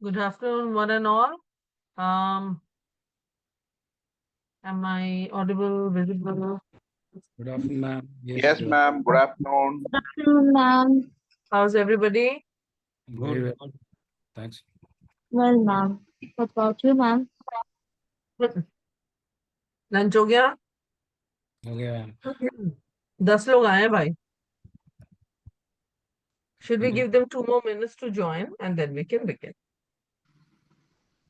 Good afternoon, one and all. Um, am I audible, visible? Good afternoon, ma'am. Yes, ma'am. Good afternoon. Afternoon, ma'am. How's everybody? Very well. Thanks. Well, ma'am. What about you, ma'am? Lunch हो गया? Okay, ma'am. 10 लोग आए हैं भाई. Should we Okay. give them 2 more minutes to join and then we can begin?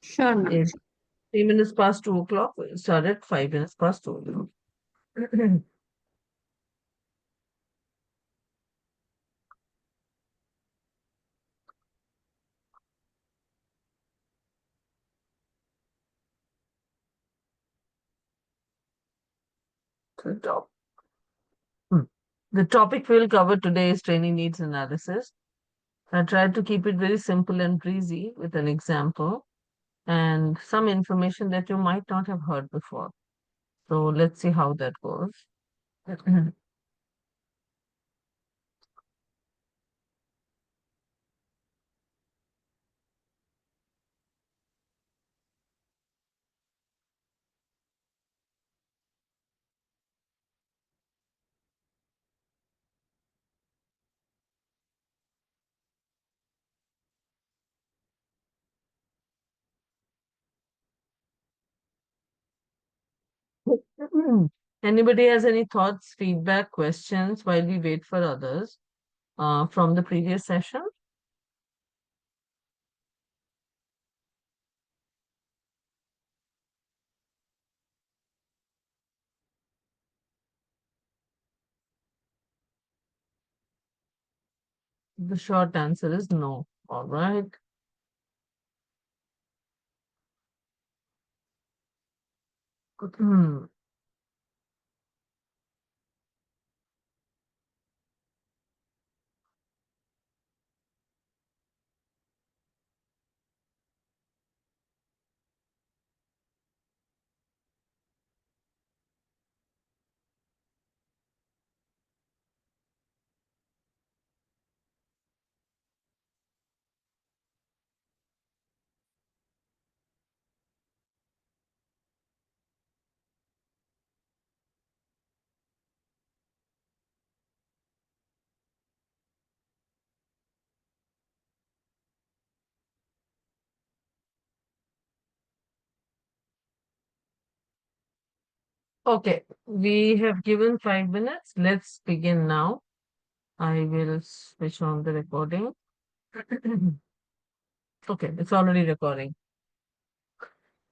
Sure, ma'am. It's 3 minutes past 2 o'clock. We'll start at 5 minutes past 2 o'clock. The top. The topic we'll cover today is training needs analysis. I tried to keep it very simple and breezy with an example and some information that you might not have heard before. So let's see how that goes. Anybody has any thoughts, feedback, questions while we wait for others from the previous session? The short answer is no. All right. Okay, we have given 5 minutes. Let's begin now. I will switch on the recording. Okay, it's already recording.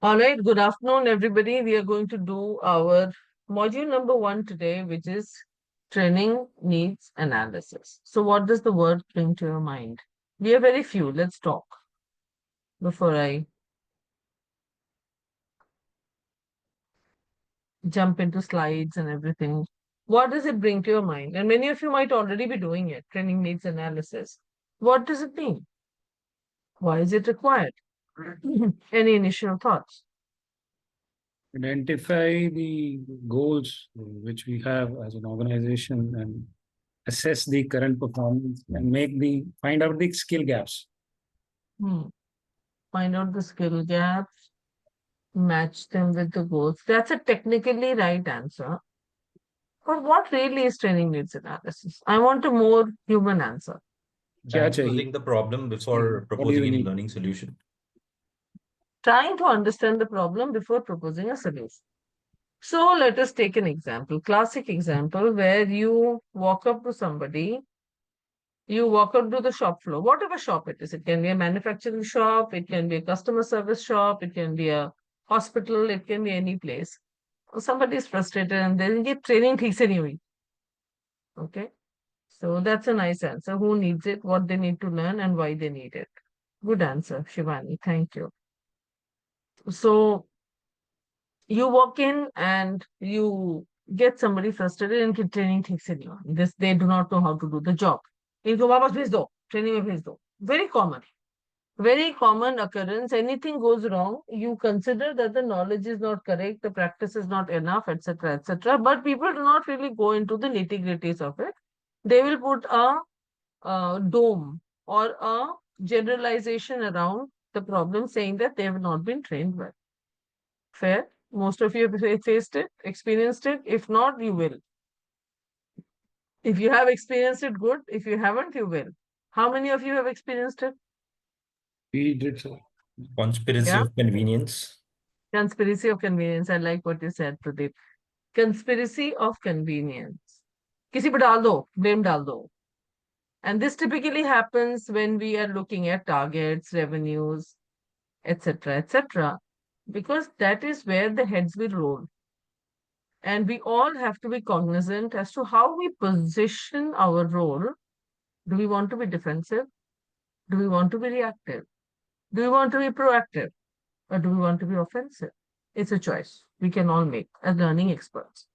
All right, good afternoon, everybody. We are going to do our module number 1 today, which is training needs analysis. So what does the word bring to your mind? We are very few. Let's talk before I jump into slides and everything. What does it bring to your mind? And many of you might already be doing it, training needs analysis. What does it mean? Why is it required? Any initial thoughts? Identify the goals which we have as an organization and assess the current performance and find out the skill gaps. Find out the skill gaps, match them with the goals. That's a technically right answer. But what really is training needs analysis? I want a more human answer. क्या चाहिए? Diagnosing the problem before What do you proposing any need? learning solution. Trying to understand the problem before proposing a solution. So let us take an example, classic example where you walk up to somebody, you walk up to the shop floor, whatever shop it is. It can be a manufacturing shop, it can be a customer service shop, it can be a hospital, it can be any place. Somebody is frustrated and they get training ठीक से नहीं हुई. Okay. So that's a nice answer. Who needs it, what they need to learn, and why they need it. Good answer, Shivani. Thank you. So you walk in and you get somebody frustrated and get training takes it on. This they do not know how to do the job. इनको वापस भेज दो, training में भेज दो. Very common. Very common occurrence. Anything goes wrong, you consider that the knowledge is not correct, the practice is not enough, etc., etc. But people do not really go into the nitty-gritties of it. They will put a dome or a generalization around the problem saying that they have not been trained well. Fair? Most of you have faced it, experienced it. If not, you will. If you have experienced it, good. If you haven't, you will. How many of you have experienced it? We did so. Conspiracy Yeah. of convenience. Conspiracy of convenience. I like what you said, Pradeep. Conspiracy of convenience. किसी पे डाल दो, blame डाल दो. And this typically happens when we are looking at targets, revenues, etc., etc., because that is where the heads will roll. And we all have to be cognizant as to how we position our role. Do we want to be defensive? Do we want to be reactive? Do we want to be proactive? Or do we want to be offensive? It's a choice we can all make as learning experts.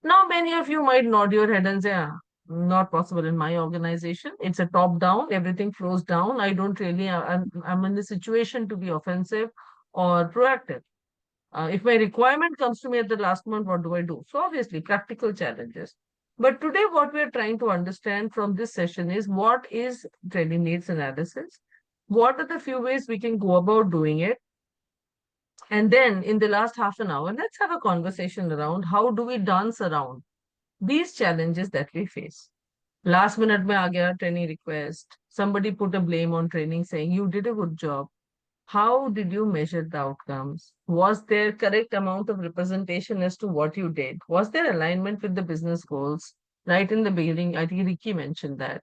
Now, many of you might nod your head and say, not possible in my organization. It's a top down, everything flows down. I don't really, I'm in the situation to be offensive or proactive. If my requirement comes to me at the last month, what do I do? So obviously, practical challenges. But today, what we are trying to understand from this session is what is training needs analysis? What are the few ways we can go about doing it? And then in the last half an hour, let's have a conversation around how do we dance around these challenges that we face. Last minute mein aa gaya training request. Somebody put a blame on training saying you did a good job. How did you measure the outcomes? Was there correct amount of representation as to what you did? Was there alignment with the business goals? Right in the beginning, I think Ricky mentioned that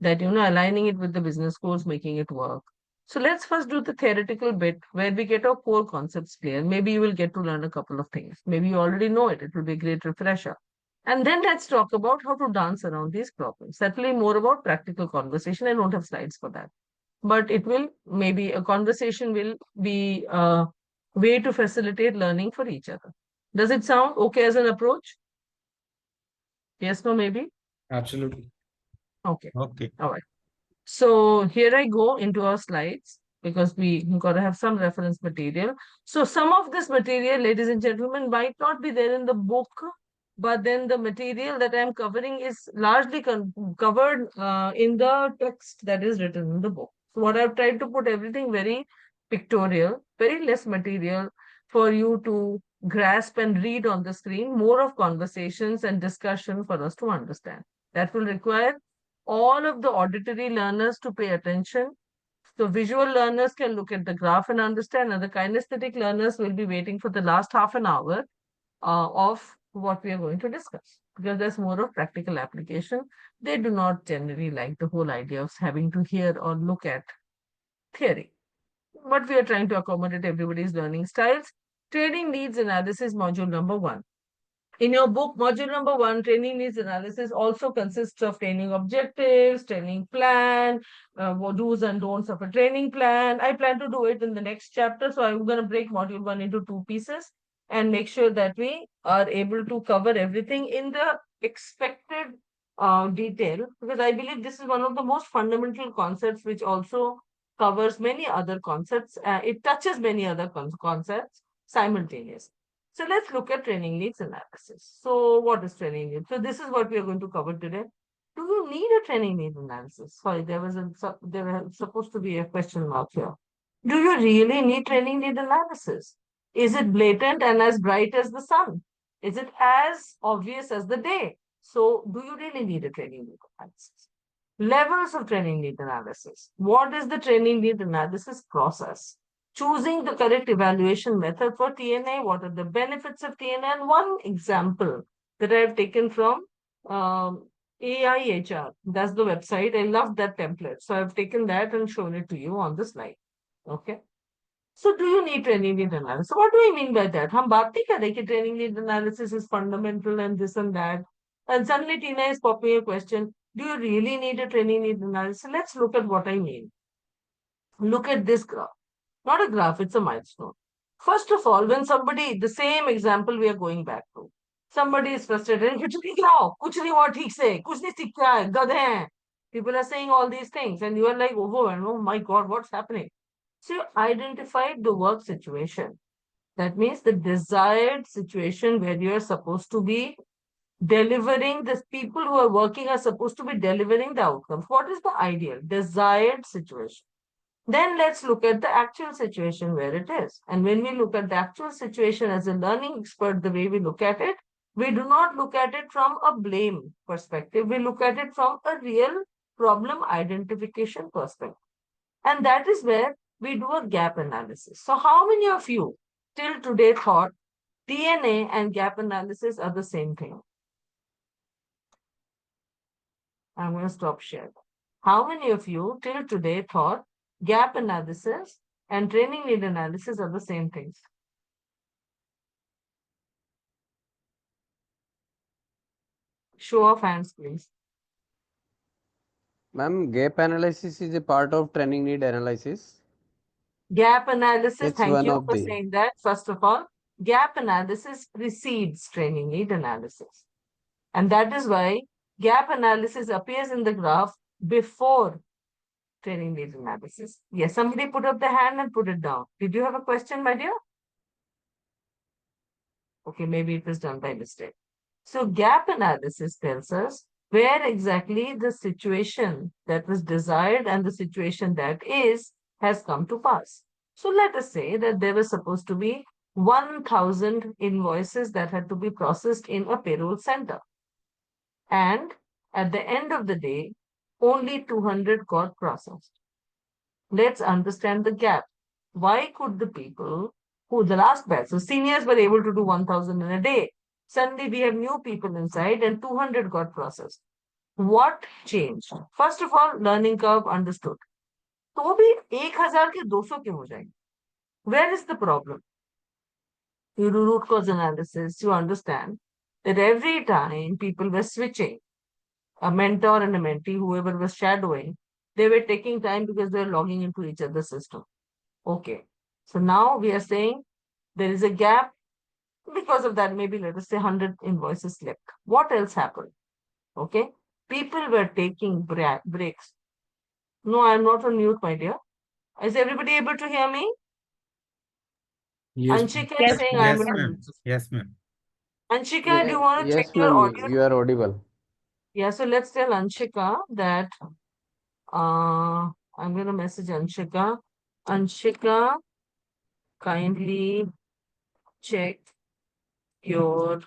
aligning it with the business goals, making it work. So let's first do the theoretical bit where we get our core concepts clear. Maybe you will get to learn a couple of things. Maybe you already know it. It will be a great refresher. And then let's talk about how to dance around these problems. That will be more about practical conversation. I don't have slides for that. But it will, maybe a conversation will be a way to facilitate learning for each other. Does it sound okay as an approach? Yes, no, maybe? Absolutely. Okay. Okay. All right. So here I go into our slides because we got to have some reference material. So some of this material, ladies and gentlemen, might not be there in the book, but then the material that I'm covering is largely covered in the text that is written in the book. So what I've tried to put everything very pictorial, very less material for you to grasp and read on the screen, more of conversations and discussion for us to understand. That will require all of the auditory learners to pay attention. So visual learners can look at the graph and understand, and the kinesthetic learners will be waiting for the last half an hour of what we are going to discuss, because there's more of practical application. They do not generally like the whole idea of having to hear or look at theory. But we are trying to accommodate everybody's learning styles. Training needs analysis, module number 1. In your book, module number 1, training needs analysis also consists of training objectives, training plan, do's and don'ts of a training plan. I plan to do it in the next chapter. So I'm going to break module 1 into 2 pieces and make sure that we are able to cover everything in the expected detail, because I believe this is one of the most fundamental concepts which also covers many other concepts. It touches many other concepts simultaneously. So let's look at training needs analysis. So what is training needs? So this is what we are going to cover today. Do you need a training need analysis? Sorry, there was supposed to be a question mark here. Do you really need training need analysis? Is it blatant and as bright as the sun? Is it as obvious as the day? So do you really need a training need analysis? Levels of training need analysis. What is the training need analysis process? Choosing the correct evaluation method for TNA, what are the benefits of TNA, and one example that I have taken from AIHR, that's the website. I love that template. So I've taken that and shown it to you on the slide. Okay. So do you need training need analysis? So what do I mean by that? हम बात नहीं कर रहे कि training need analysis is fundamental and this and that. And suddenly Tina is popping a question. Do you really need a training need analysis? Let's look at what I mean. Look at this graph. Not a graph, it's a milestone. First of all, when somebody, the same example we are going back to, somebody is frustrated, कुछ नहीं कराओ, कुछ नहीं हुआ ठीक से, कुछ नहीं सीखा है, गधे हैं. People are saying all these things and you are like overwhelmed. Oh my God, what's happening? So you identified the work situation. That means the desired situation where you are supposed to be delivering, the people who are working are supposed to be delivering the outcomes. What is the ideal, desired situation? Then let's look at the actual situation where it is. And when we look at the actual situation as a learning expert, the way we look at it, we do not look at it from a blame perspective. We look at it from a real problem identification perspective. And that is where we do a gap analysis. So how many of you till today thought DNA and gap analysis are the same thing? I'm going to stop sharing. How many of you till today thought gap analysis and training need analysis are the same things? Show of hands, please. Ma'am, gap analysis is a part of training need analysis. Gap analysis, It's thank one you of for the. saying that. First of all, gap analysis precedes training need analysis. And that is why gap analysis appears in the graph before training need analysis. Yes, somebody put up the hand and put it down. Did you have a question, my dear? Okay, maybe it was done by mistake. So gap analysis tells us where exactly the situation that was desired and the situation that is has come to pass. So let us say that there was supposed to be 1,000 invoices that had to be processed in a payroll center. And at the end of the day, only 200 got processed. Let's understand the gap. Why could the people who the last batch, so seniors were able to do 1,000 in a day. Suddenly we have new people inside and 200 got processed. What changed? First of all, learning curve understood. तो भी 1,000 के 200 क्यों हो जाएंगे? Where is the problem? You do root cause analysis, you understand that every time people were switching, a mentor and a mentee, whoever was shadowing, they were taking time because they were logging into each other's system. Okay. So now we are saying there is a gap. Because of that, maybe let us say 100 invoices slipped. What else happened? Okay. People were taking breaks. No, I'm not on mute, my dear. Is everybody able to hear me? Yes. Anshika is Yes, saying ma'am. I'm Yes, on ma'am. mute. Yes, ma'am. Anshika, do you want to check Yes, your ma'am, audio? you are audible. Yeah, so let's tell Anshika that I'm going to message Anshika. Anshika, kindly check your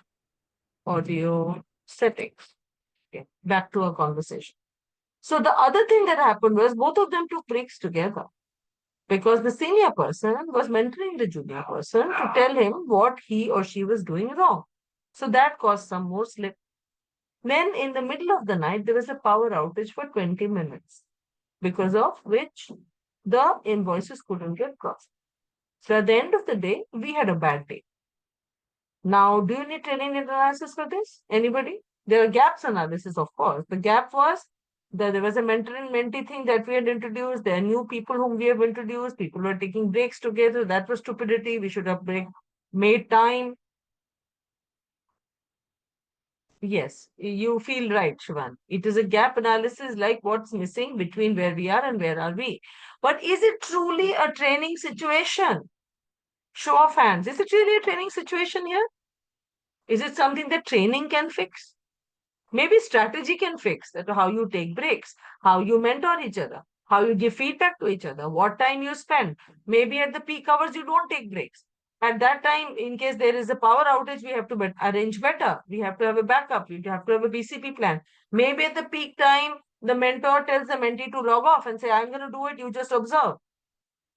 audio settings. Okay, back to our conversation. So the other thing that happened was both of them took breaks together because the senior person was mentoring the junior person to tell him what he or she was doing wrong. So that caused some more slip. Then in the middle of the night, there was a power outage for 20 minutes, because of which the invoices couldn't get processed. So at the end of the day, we had a bad day. Now, do you need training analysis for this? Anybody? There are gaps analysis, of course. The gap was that there was a mentor and mentee thing that we had introduced. There are new people whom we have introduced. People were taking breaks together. That was stupidity. We should have made time. Yes, you feel right, Shivan. It is a gap analysis like what's missing between where we are and where are we. But is it truly a training situation? Show of hands. Is it really a training situation here? Is it something that training can fix? Maybe strategy can fix that, how you take breaks, how you mentor each other, how you give feedback to each other, what time you spend. Maybe at the peak hours, you don't take breaks. At that time, in case there is a power outage, we have to arrange better. We have to have a backup. We have to have a BCP plan. Maybe at the peak time, the mentor tells the mentee to log off and say, I'm going to do it. You just observe.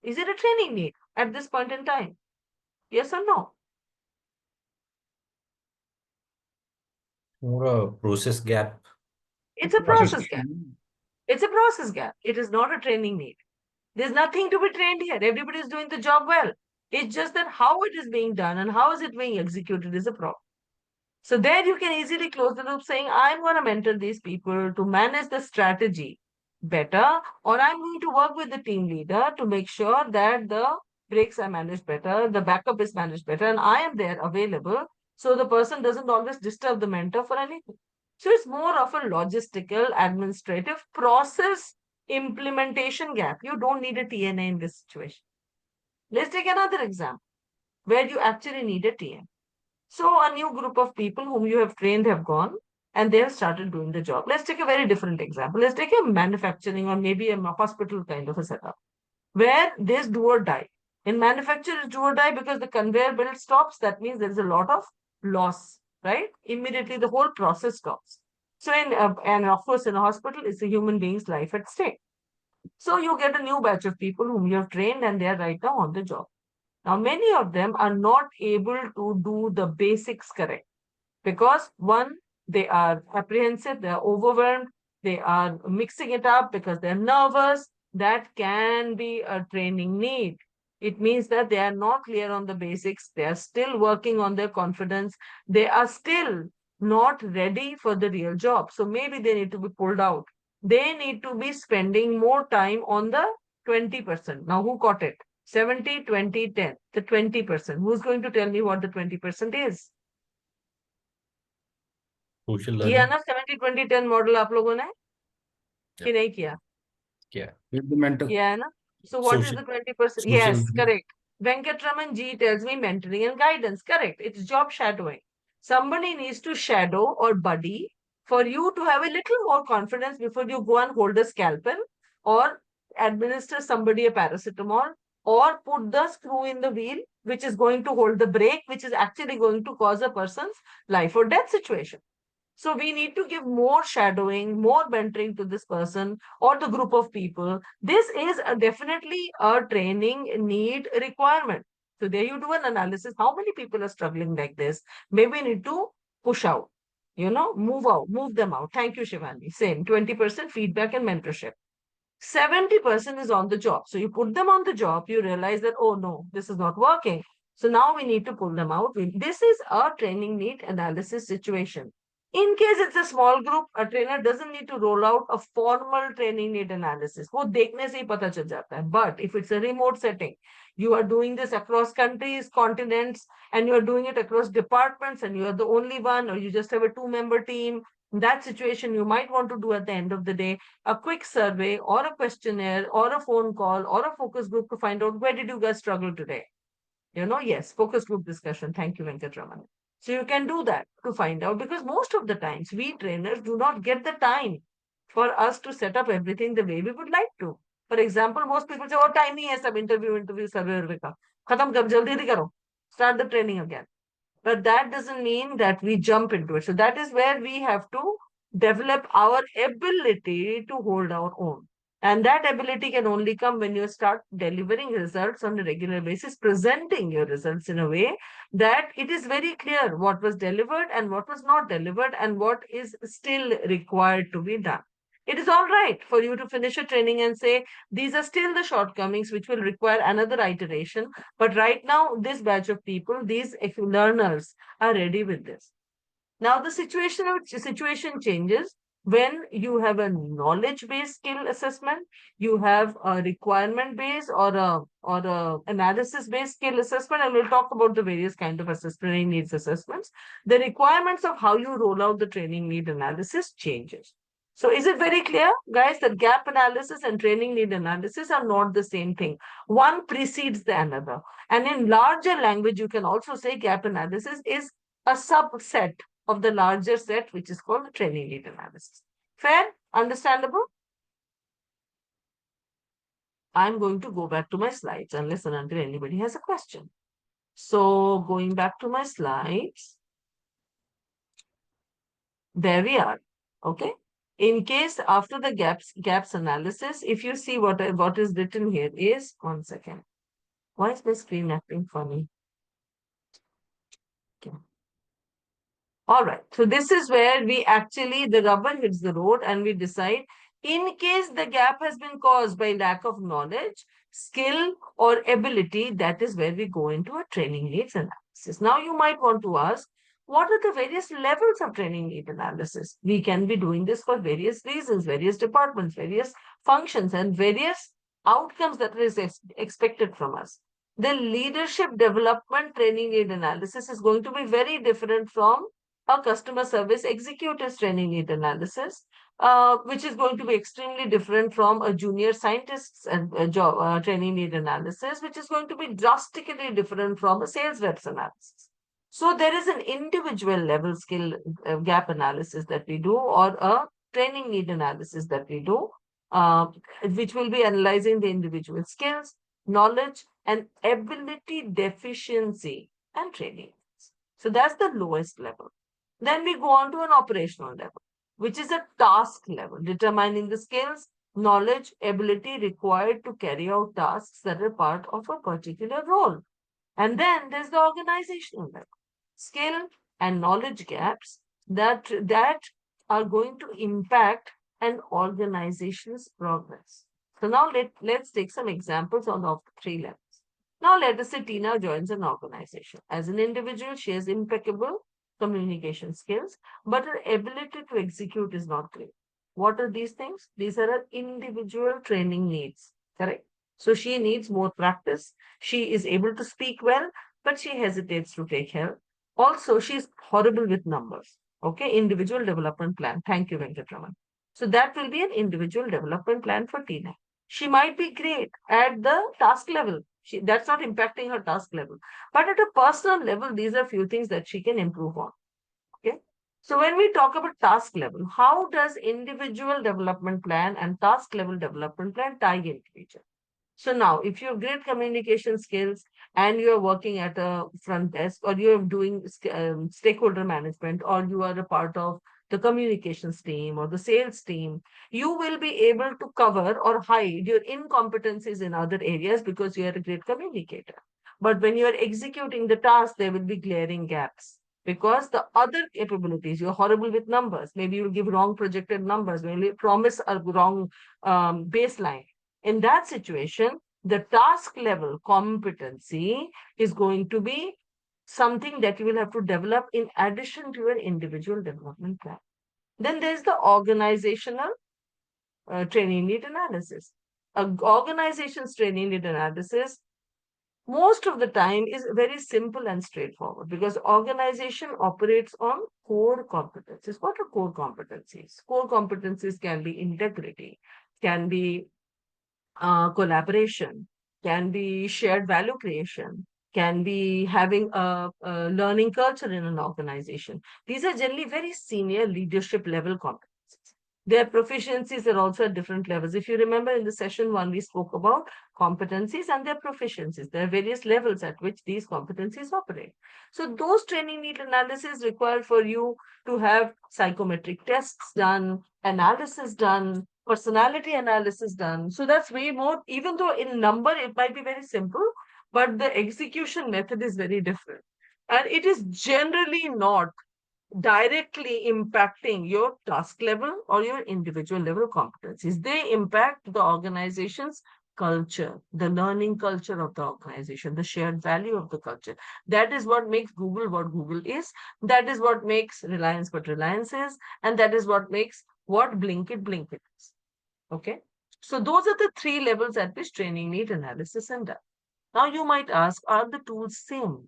Is it a training need at this point in time? Yes or no? More a process gap. It's a process gap. It's a process gap. It is not a training need. There's nothing to be trained here. Everybody is doing the job well. It's just that how it is being done and how is it being executed is a problem. So there you can easily close the loop saying, I'm going to mentor these people to manage the strategy better, or I'm going to work with the team leader to make sure that the breaks are managed better, the backup is managed better, and I am there available so the person doesn't always disturb the mentor for anything. So it's more of a logistical, administrative process implementation gap. You don't need a TNA in this situation. Let's take another example where you actually need a TNA. So a new group of people whom you have trained have gone and they have started doing the job. Let's take a very different example. Let's take a manufacturing or maybe a hospital kind of a setup. where there's do or die. In manufacture, it's do or die because the conveyor belt stops. That means there's a lot of loss, right? Immediately, the whole process stops. So, and of course, in a hospital, it's a human being's life at stake. So, you get a new batch of people whom you have trained, and they are right now on the job. Now, many of them are not able to do the basics correct because one, they are apprehensive, they are overwhelmed, they are mixing it up because they're nervous. That can be a training need. It means that they are not clear on the basics, they are still working on their confidence, they are still not ready for the real job. So maybe they need to be pulled out. They need to be spending more time on the 20%. Now, who caught it? 70, 20, 10. The 20%. Who's going to tell me what the 20% is? Social किया learning. ना 70-20-10 model आप लोगों ने कि नहीं किया Yeah. Implemental. किया है ना so what is Social. the 20%? Social Yes, learning. correct. Venkatraman G tells me mentoring and guidance. Correct. It's job shadowing. Somebody needs to shadow or buddy for you to have a little more confidence before you go and hold a scalpel or administer somebody a paracetamol or put the screw in the wheel, which is going to hold the brake, which is actually going to cause a person's life or death situation. So we need to give more shadowing, more mentoring to this person or the group of people. This is definitely a training need requirement. So there you do an analysis. How many people are struggling like this? Maybe we need to push out, move out, move them out. Thank you, Shivani. Same 20% feedback and mentorship. 70% is on the job. So you put them on the job, you realize that, oh no, this is not working. So now we need to pull them out. This is a training need analysis situation. In case it's a small group, a trainer doesn't need to roll out a formal training need analysis. वो देखने से ही पता चल जाता है. But if it's a remote setting, you are doing this across countries, continents, and you are doing it across departments, and you are the only one, or you just have a 2-member team. In that situation, you might want to do at the end of the day a quick survey or a questionnaire or a phone call or a focus group to find out where did you guys struggle today. Yes, focus group discussion. Thank you, Venkatraman. So you can do that to find out because most of the times we trainers do not get the time for us to set up everything the way we would like to. For example, most people say, oh, time nahi hai sab interview, survey ka. Khatam kar, jaldi karo. Start the training again. But that doesn't mean that we jump into it. So that is where we have to develop our ability to hold our own. And that ability can only come when you start delivering results on a regular basis, presenting your results in a way that it is very clear what was delivered and what was not delivered and what is still required to be done. It is all right for you to finish a training and say, these are still the shortcomings which will require another iteration. But right now, this batch of people, these learners are ready with this. Now the situation changes when you have a knowledge-based skill assessment, you have a requirement-based or a analysis-based skill assessment, and we'll talk about the various kind of training needs assessments. The requirements of how you roll out the training need analysis changes. So is it very clear, guys, that gap analysis and training need analysis are not the same thing? One precedes the another. And in larger language, you can also say gap analysis is a subset of the larger set, which is called the training need analysis. Fair? Understandable? I'm going to go back to my slides unless and until anybody has a question. So going back to my slides, there we are. Okay. In case after the gaps analysis, if you see what is written here is, 1 second. Why is my screen acting funny? Okay. All right. So this is where we actually, the rubber hits the road and we decide in case the gap has been caused by lack of knowledge, skill, or ability, that is where we go into a training needs analysis. Now you might want to ask, what are the various levels of training need analysis? We can be doing this for various reasons, various departments, various functions, and various outcomes that is expected from us. The leadership development training need analysis is going to be very different from a customer service executives training need analysis, which is going to be extremely different from a junior scientist's job training need analysis, which is going to be drastically different from a sales reps analysis. So there is an individual level skill gap analysis that we do or a training need analysis that we do. which will be analyzing the individual skills, knowledge, and ability deficiency and training. So that's the lowest level. Then we go on to an operational level, which is a task level, determining the skills, knowledge, ability required to carry out tasks that are part of a particular role. And then there's the organizational level, skill and knowledge gaps that are going to impact an organization's progress. So now let's take some examples on of the three levels. Now let us say Tina joins an organization. As an individual, she has impeccable communication skills, but her ability to execute is not great. What are these things? These are her individual training needs. Correct. So she needs more practice. She is able to speak well, but she hesitates to take help. Also, she's horrible with numbers. Okay, individual development plan. Thank you, Venkatraman. So that will be an individual development plan for Tina. She might be great at the task level. That's not impacting her task level. But at a personal level, these are few things that she can improve on. Okay. So when we talk about task level, how does individual development plan and task level development plan tie into each other? So now, if you have great communication skills and you are working at a front desk, or you are doing stakeholder management, or you are a part of the communications team or the sales team, you will be able to cover or hide your incompetencies in other areas because you are a great communicator. But when you are executing the task, there will be glaring gaps because the other capabilities, you're horrible with numbers. Maybe you'll give wrong projected numbers, maybe you promise a wrong baseline. In that situation, the task level competency is going to be something that you will have to develop in addition to your individual development plan. Then there's the organizational training need analysis. Organization's training need analysis most of the time is very simple and straightforward because organization operates on core competencies. What are core competencies? Core competencies can be integrity, can be collaboration, can be shared value creation, can be having a learning culture in an organization. These are generally very senior leadership level competencies. Their proficiencies are also at different levels. If you remember in the session one, we spoke about competencies and their proficiencies. There are various levels at which these competencies operate. So those training need analysis require for you to have psychometric tests done, analysis done, personality analysis done. So that's way more, even though in number it might be very simple, but the execution method is very different. And it is generally not directly impacting your task level or your individual level competencies. They impact the organization's culture, the learning culture of the organization, the shared value of the culture. That is what makes Google what Google is. That is what makes Reliance what Reliance is. And that is what makes what Blinkit is. Okay. So those are the three levels at which training need analysis and done. Now you might ask, are the tools same?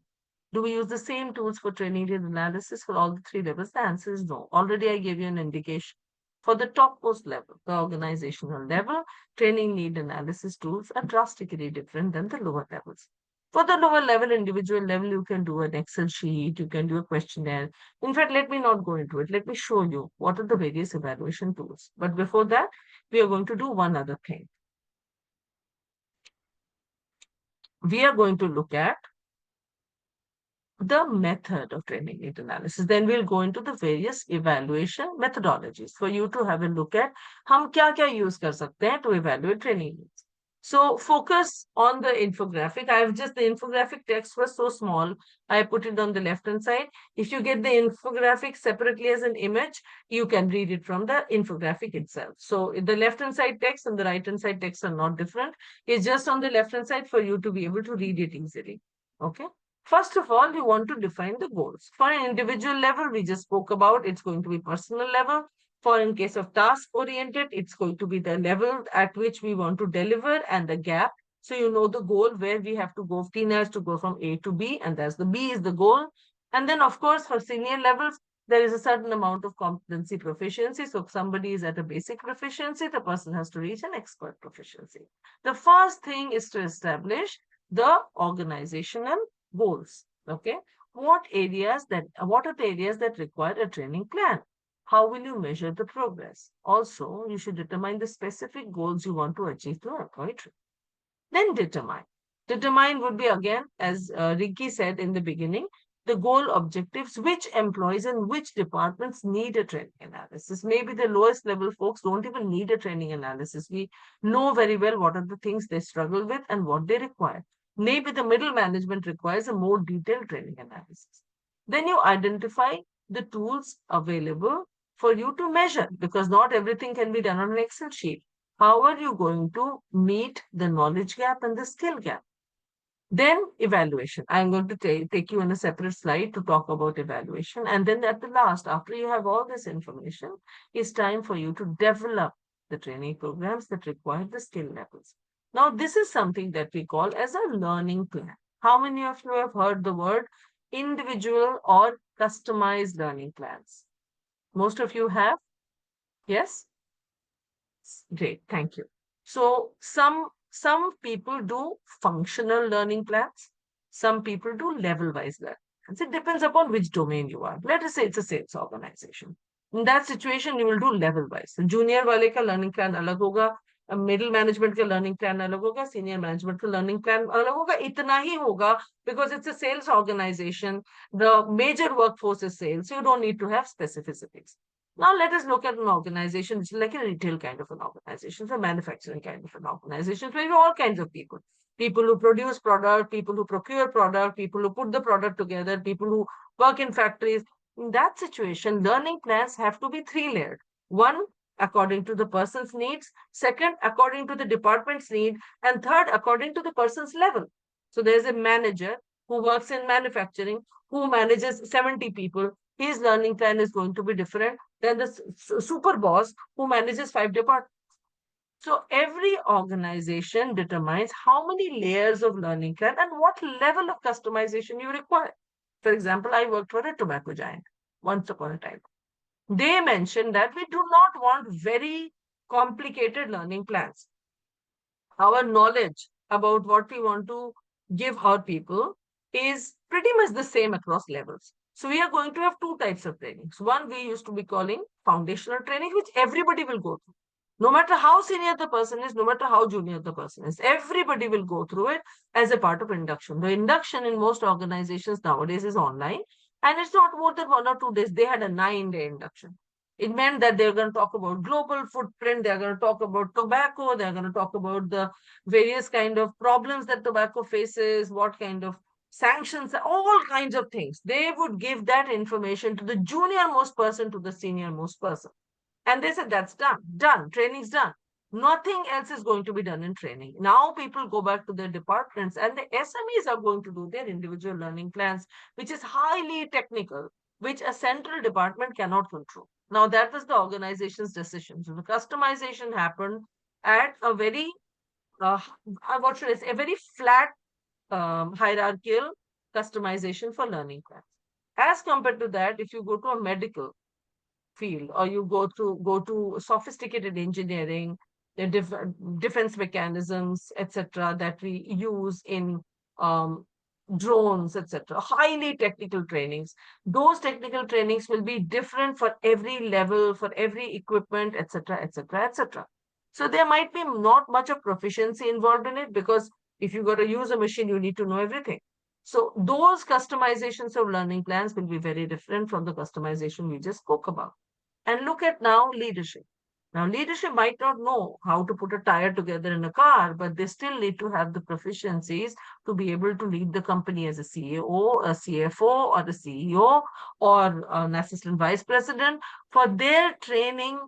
Do we use the same tools for training need analysis for all the three levels? The answer is no. Already I gave you an indication. For the topmost level, the organizational level, training need analysis tools are drastically different than the lower levels. For the lower level, individual level, you can do an Excel sheet, you can do a questionnaire. In fact, let me not go into it. Let me show you what are the various evaluation tools. But before that, we are going to do one other thing. We are going to look at the method of training need analysis. Then we'll go into the various evaluation methodologies for you to have a look at हम क्या use कर सकते हैं to evaluate training needs. So focus on the infographic. The infographic text was so small. I put it on the left-hand side. If you get the infographic separately as an image, you can read it from the infographic itself. So the left-hand side text and the right-hand side text are not different. It's just on the left-hand side for you to be able to read it easily. Okay. First of all, you want to define the goals. For an individual level, we just spoke about, it's going to be personal level. For in case of task oriented, it's going to be the level at which we want to deliver and the gap. So you know the goal where we have to go, Tina has to go from A to B, and that's the B is the goal. And then of course, for senior levels, there is a certain amount of competency proficiency. So if somebody is at a basic proficiency, the person has to reach an expert proficiency. The first thing is to establish the organizational goals. Okay. What are the areas that require a training plan? How will you measure the progress? Also, you should determine the specific goals you want to achieve through employee training. Then determine. Determine would be again, as Ricky said in the beginning, the goal objectives, which employees and which departments need a training analysis. Maybe the lowest level folks don't even need a training analysis. We know very well what are the things they struggle with and what they require. Maybe the middle management requires a more detailed training analysis. Then you identify the tools available for you to measure, because not everything can be done on an Excel sheet. How are you going to meet the knowledge gap and the skill gap? Then evaluation. I'm going to take you on a separate slide to talk about evaluation. And then at the last, after you have all this information, it's time for you to develop the training programs that require the skill levels. Now, this is something that we call as a learning plan. How many of you have heard the word individual or customized learning plans? Most of you have? Yes? Great, thank you. So some people do functional learning plans. Some people do level-wise learning plans. It depends upon which domain you are. Let us say it's a sales organization. In that situation, you will do level-wise. Junior वाले का learning plan अलग होगा, middle management का learning plan अलग होगा, senior management का learning plan अलग होगा. इतना ही होगा because it's a sales organization. The major workforce is sales. So you don't need to have specificities. Now let us look at an organization which is like a retail kind of an organization, so manufacturing kind of an organization, where you have all kinds of people. People who produce product, people who procure product, people who put the product together, people who work in factories. In that situation, learning plans have to be three-layered. One, according to the person's needs. Second, according to the department's need. And third, according to the person's level. So there's a manager who works in manufacturing, who manages 70 people. His learning plan is going to be different than the super boss who manages 5 departments. So every organization determines how many layers of learning plan and what level of customization you require. For example, I worked for a tobacco giant once upon a time. They mentioned that we do not want very complicated learning plans. Our knowledge about what we want to give our people is pretty much the same across levels. So we are going to have two types of trainings. One we used to be calling foundational training, which everybody will go through. No matter how senior the person is, no matter how junior the person is, everybody will go through it as a part of induction. The induction in most organizations nowadays is online, and it's not more than 1 or 2 days. They had a 9-day induction. It meant that they're going to talk about global footprint, they're going to talk about tobacco, they're going to talk about the various kind of problems that tobacco faces, what kind of sanctions, all kinds of things. They would give that information to the junior most person, to the senior most person. And they said, that's done, training's done. Nothing else is going to be done in training. Now people go back to their departments and the SMEs are going to do their individual learning plans, which is highly technical, which a central department cannot control. Now that was the organization's decision. So the customization happened at a very, what should I say, a very flat hierarchical customization for learning plans. As compared to that, if you go to a medical field or you go to sophisticated engineering, the defense mechanisms, etc., that we use in drones, etc., highly technical trainings. Those technical trainings will be different for every level, for every equipment, etc., etc., etc. So there might be not much of proficiency involved in it, because if you got to use a machine, you need to know everything. So those customizations of learning plans will be very different from the customization we just spoke about. And look at now leadership. Now, leadership might not know how to put a tire together in a car, but they still need to have the proficiencies to be able to lead the company as a CEO, a CFO, or a CEO, or an assistant vice president. For their training,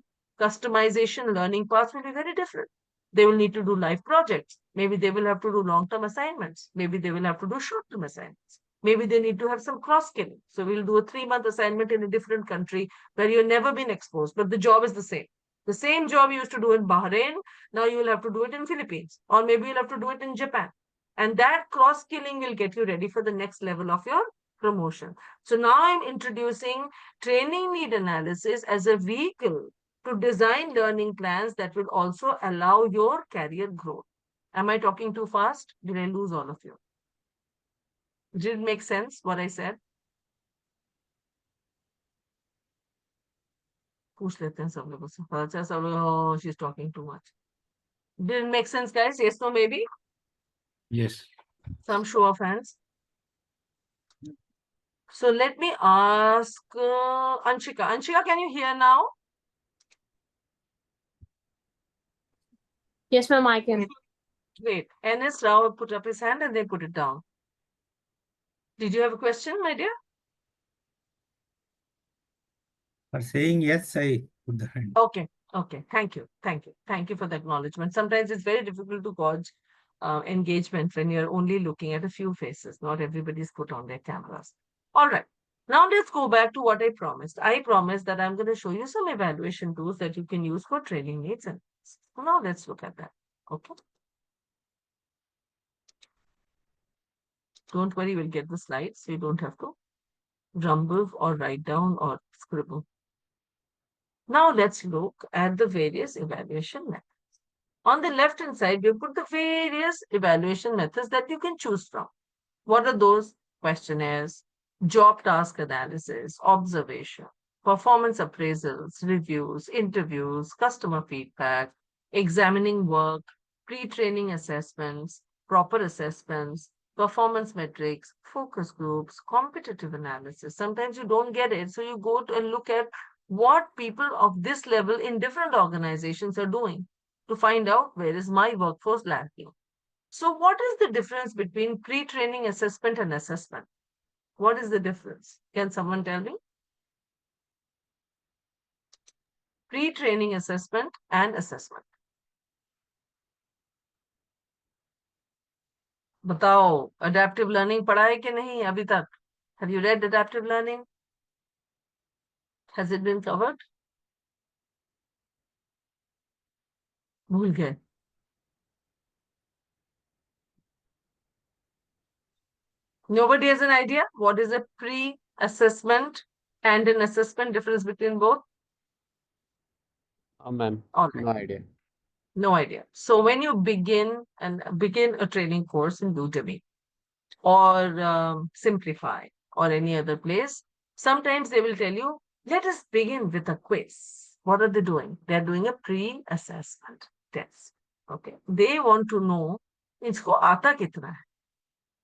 customization, learning paths will be very different. They will need to do live projects. Maybe they will have to do long-term assignments. Maybe they will have to do short-term assignments. Maybe they need to have some cross-skilling. So we'll do a 3-month assignment in a different country where you've never been exposed, but the job is the same. The same job you used to do in Bahrain, now you will have to do it in Philippines, or maybe you'll have to do it in Japan. And that cross-skilling will get you ready for the next level of your promotion. So now I'm introducing training need analysis as a vehicle to design learning plans that will also allow your career growth. Am I talking too fast? Did I lose all of you? Did it make sense what I said? पूछ लेते हैं सब लोगों से. पता चला सब लोग, oh, she's talking too much. Didn't make sense, guys? Yes, no, maybe? Yes. Some show of hands. So let me ask Anshika. Anshika, can you hear now? Yes, ma'am, I can. Great. NS Rao put up his hand and then put it down. Did you have a question, my dear? For saying yes, I put the hand. Okay. Okay. Thank you. Thank you. Thank you for the acknowledgement. Sometimes it's very difficult to gauge engagement when you're only looking at a few faces. Not everybody's put on their cameras. All right. Now let's go back to what I promised. I promised that I'm going to show you some evaluation tools that you can use for training needs. And so now let's look at that. Okay. Don't worry, we'll get the slides, so you don't have to rumble or write down or scribble. Now let's look at the various evaluation methods. On the left-hand side, we put the various evaluation methods that you can choose from. What are those? Questionnaires, job task analysis, observation, performance appraisals, reviews, interviews, customer feedback, examining work, pre-training assessments, proper assessments, performance metrics, focus groups, competitive analysis. Sometimes you don't get it, so you go to and look at what people of this level in different organizations are doing to find out where is my workforce lacking. So what is the difference between pre-training assessment and assessment? What is the difference? Can someone tell me? Pre-training assessment and assessment. बताओ, adaptive learning पढ़ा है कि नहीं अभी तक? Have you read adaptive learning? Has it been covered? भूल गए. Nobody has an idea what is a pre-assessment and an assessment, difference between both? Ma'am, All right. no idea. No idea. So when you begin a training course in Udemy or Simplify or any other place, sometimes they will tell you, let us begin with a quiz. What are they doing? They're doing a pre-assessment test. Okay. They want to know isko aata kitna hai.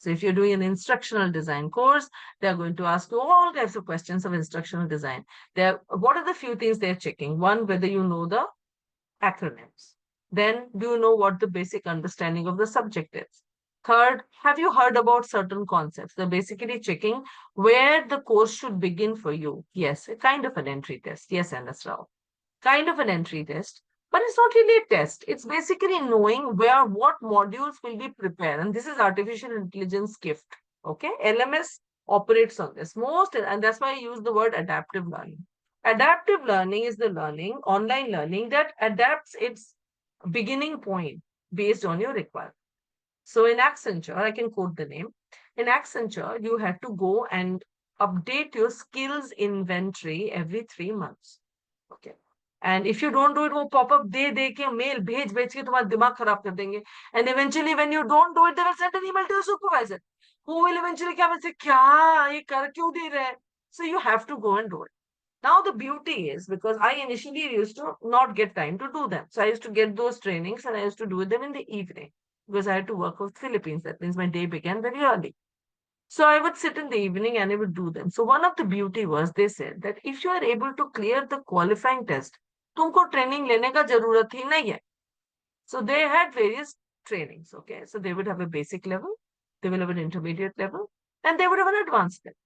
So if you're doing an instructional design course, they're going to ask you all types of questions of instructional design. What are the few things they're checking? One, whether you know the acronyms. Then, do you know what the basic understanding of the subject is? Third, have you heard about certain concepts? They're basically checking where the course should begin for you. Yes, a kind of an entry test. Yes, Anas Rao. Kind of an entry test. But it's not really a test. It's basically knowing what modules will be prepared. And this is artificial intelligence gift. Okay. LMS operates on this and that's why I use the word adaptive learning. Adaptive learning is the learning, online learning that adapts its beginning point based on your requirement. So in Accenture, I can quote the name. In Accenture, you have to go and update your skills inventory every 3 months. Okay. And if you don't do it, वो pop-up दे के mail भेज के तुम्हारा दिमाग खराब कर देंगे. And eventually, when you don't do it, they will send an email to your supervisor, who will eventually come and say, क्या ये कर क्यों दे रहे? So you have to go and do it. Now the beauty is, because I initially used to not get time to do them. So I used to get those trainings and I used to do them in the evening because I had to work with Philippines. That means my day began very early. So I would sit in the evening and I would do them. So one of the beauty was they said that if you are able to clear the qualifying test, तुमको training लेने का जरूरत ही नहीं है. So they had various trainings. Okay. So they would have a basic level, they will have an intermediate level, and they would have an advanced level.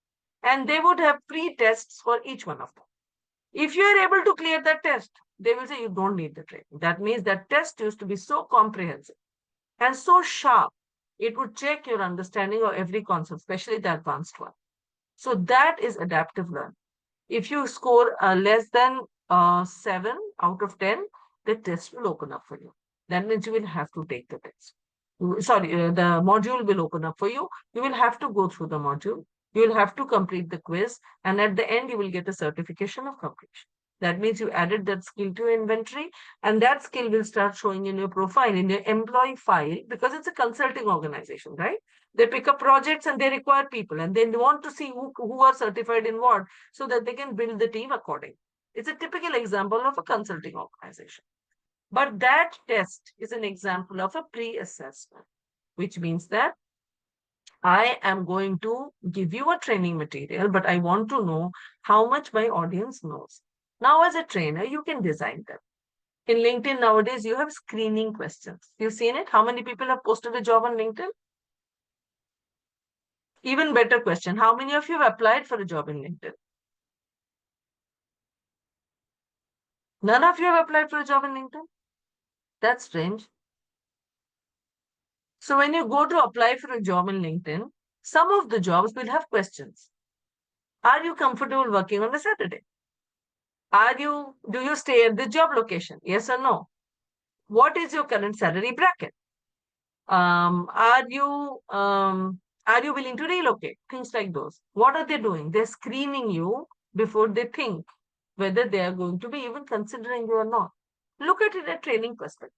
And they would have pre-tests for each one of them. If you are able to clear that test, they will say you don't need the training. That means that test used to be so comprehensive and so sharp, it would check your understanding of every concept, especially the advanced one. So that is adaptive learning. If you score less than 7 out of 10, the test will open up for you. That means you will have to take the test. Sorry, the module will open up for you. You will have to go through the module. You will have to complete the quiz. And at the end, you will get a certification of completion. That means you added that skill to your inventory, and that skill will start showing in your profile, in your employee file, because it's a consulting organization, right? They pick up projects and they require people, and they want to see who are certified in what, so that they can build the team accordingly. It's a typical example of a consulting organization. But that test is an example of a pre-assessment, which means that I am going to give you a training material, but I want to know how much my audience knows. Now, as a trainer, you can design them. In LinkedIn nowadays, you have screening questions. You've seen it? How many people have posted a job on LinkedIn? Even better question. How many of you have applied for a job in LinkedIn? None of you have applied for a job in LinkedIn? That's strange. So when you go to apply for a job in LinkedIn, some of the jobs will have questions. Are you comfortable working on a Saturday? Do you stay at the job location? Yes or no? What is your current salary bracket? Um, are you are you willing to relocate? Things like those. What are they doing? They're screening you before they think whether they are going to be even considering you or not. Look at it at training perspective.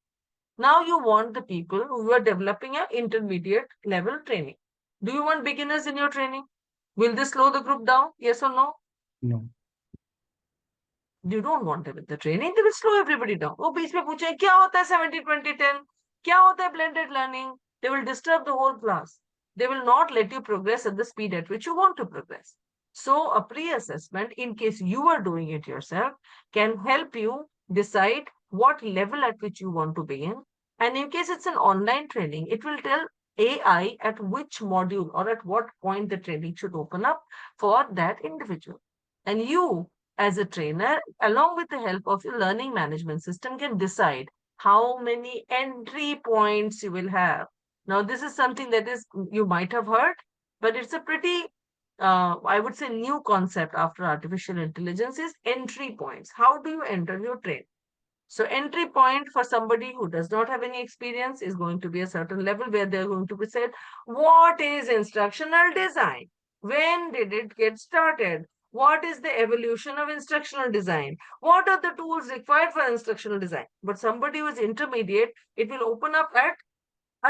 Now you want the people who are developing an intermediate level training. Do you want beginners in your training? Will this slow the group down? Yes or no? No. You don't want them in the training, they will slow everybody down. वो बीच में पूछे क्या होता है 70-20-10? क्या होता है blended learning? They will disturb the whole class. They will not let you progress at the speed at which you want to progress. So a pre-assessment, in case you are doing it yourself, can help you decide what level at which you want to begin. And in case it's an online training, it will tell AI at which module or at what point the training should open up for that individual. And you, as a trainer, along with the help of your learning management system, can decide how many entry points you will have. Now, this is something that is you might have heard, but it's a pretty, I would say, new concept after artificial intelligence is entry points. How do you enter your train? So entry point for somebody who does not have any experience is going to be a certain level where they're going to be said, what is instructional design? When did it get started? What is the evolution of instructional design? What are the tools required for instructional design? But somebody who is intermediate, it will open up at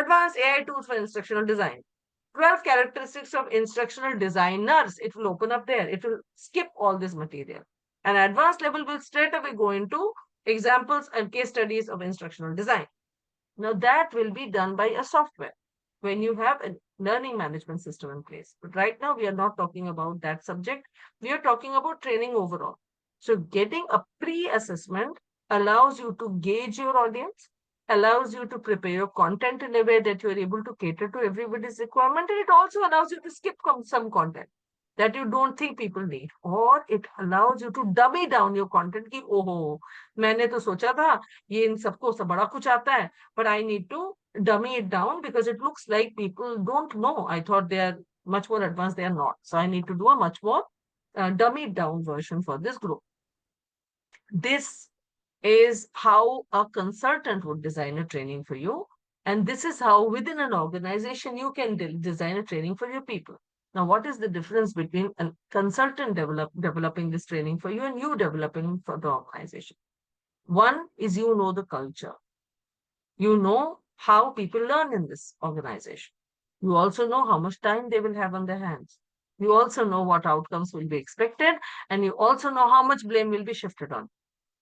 advanced AI tools for instructional design. 12 characteristics of instructional designers. It will open up there. It will skip all this material. And advanced level will straight away go into examples and case studies of instructional design. Now that will be done by a software when you have a learning management system in place. But right now we are not talking about that subject. We are talking about training overall. So getting a pre-assessment allows you to gauge your audience, allows you to prepare your content in a way that you are able to cater to everybody's requirement, and it also allows you to skip some content that you don't think people need, or it allows you to dummy down your content ki oho मैंने तो सोचा था ये इन सबको सब बड़ा कुछ आता है, but I need to dummy it down because it looks like people don't know. I thought they are much more advanced. They are not. So I need to do a much more dummy down version for this group. This is how a consultant would design a training for you. And this is how within an organization you can design a training for your people. Now, what is the difference between a consultant developing this training for you and you developing for the organization? One is you know the culture. You know how people learn in this organization. You also know how much time they will have on their hands. You also know what outcomes will be expected, and you also know how much blame will be shifted on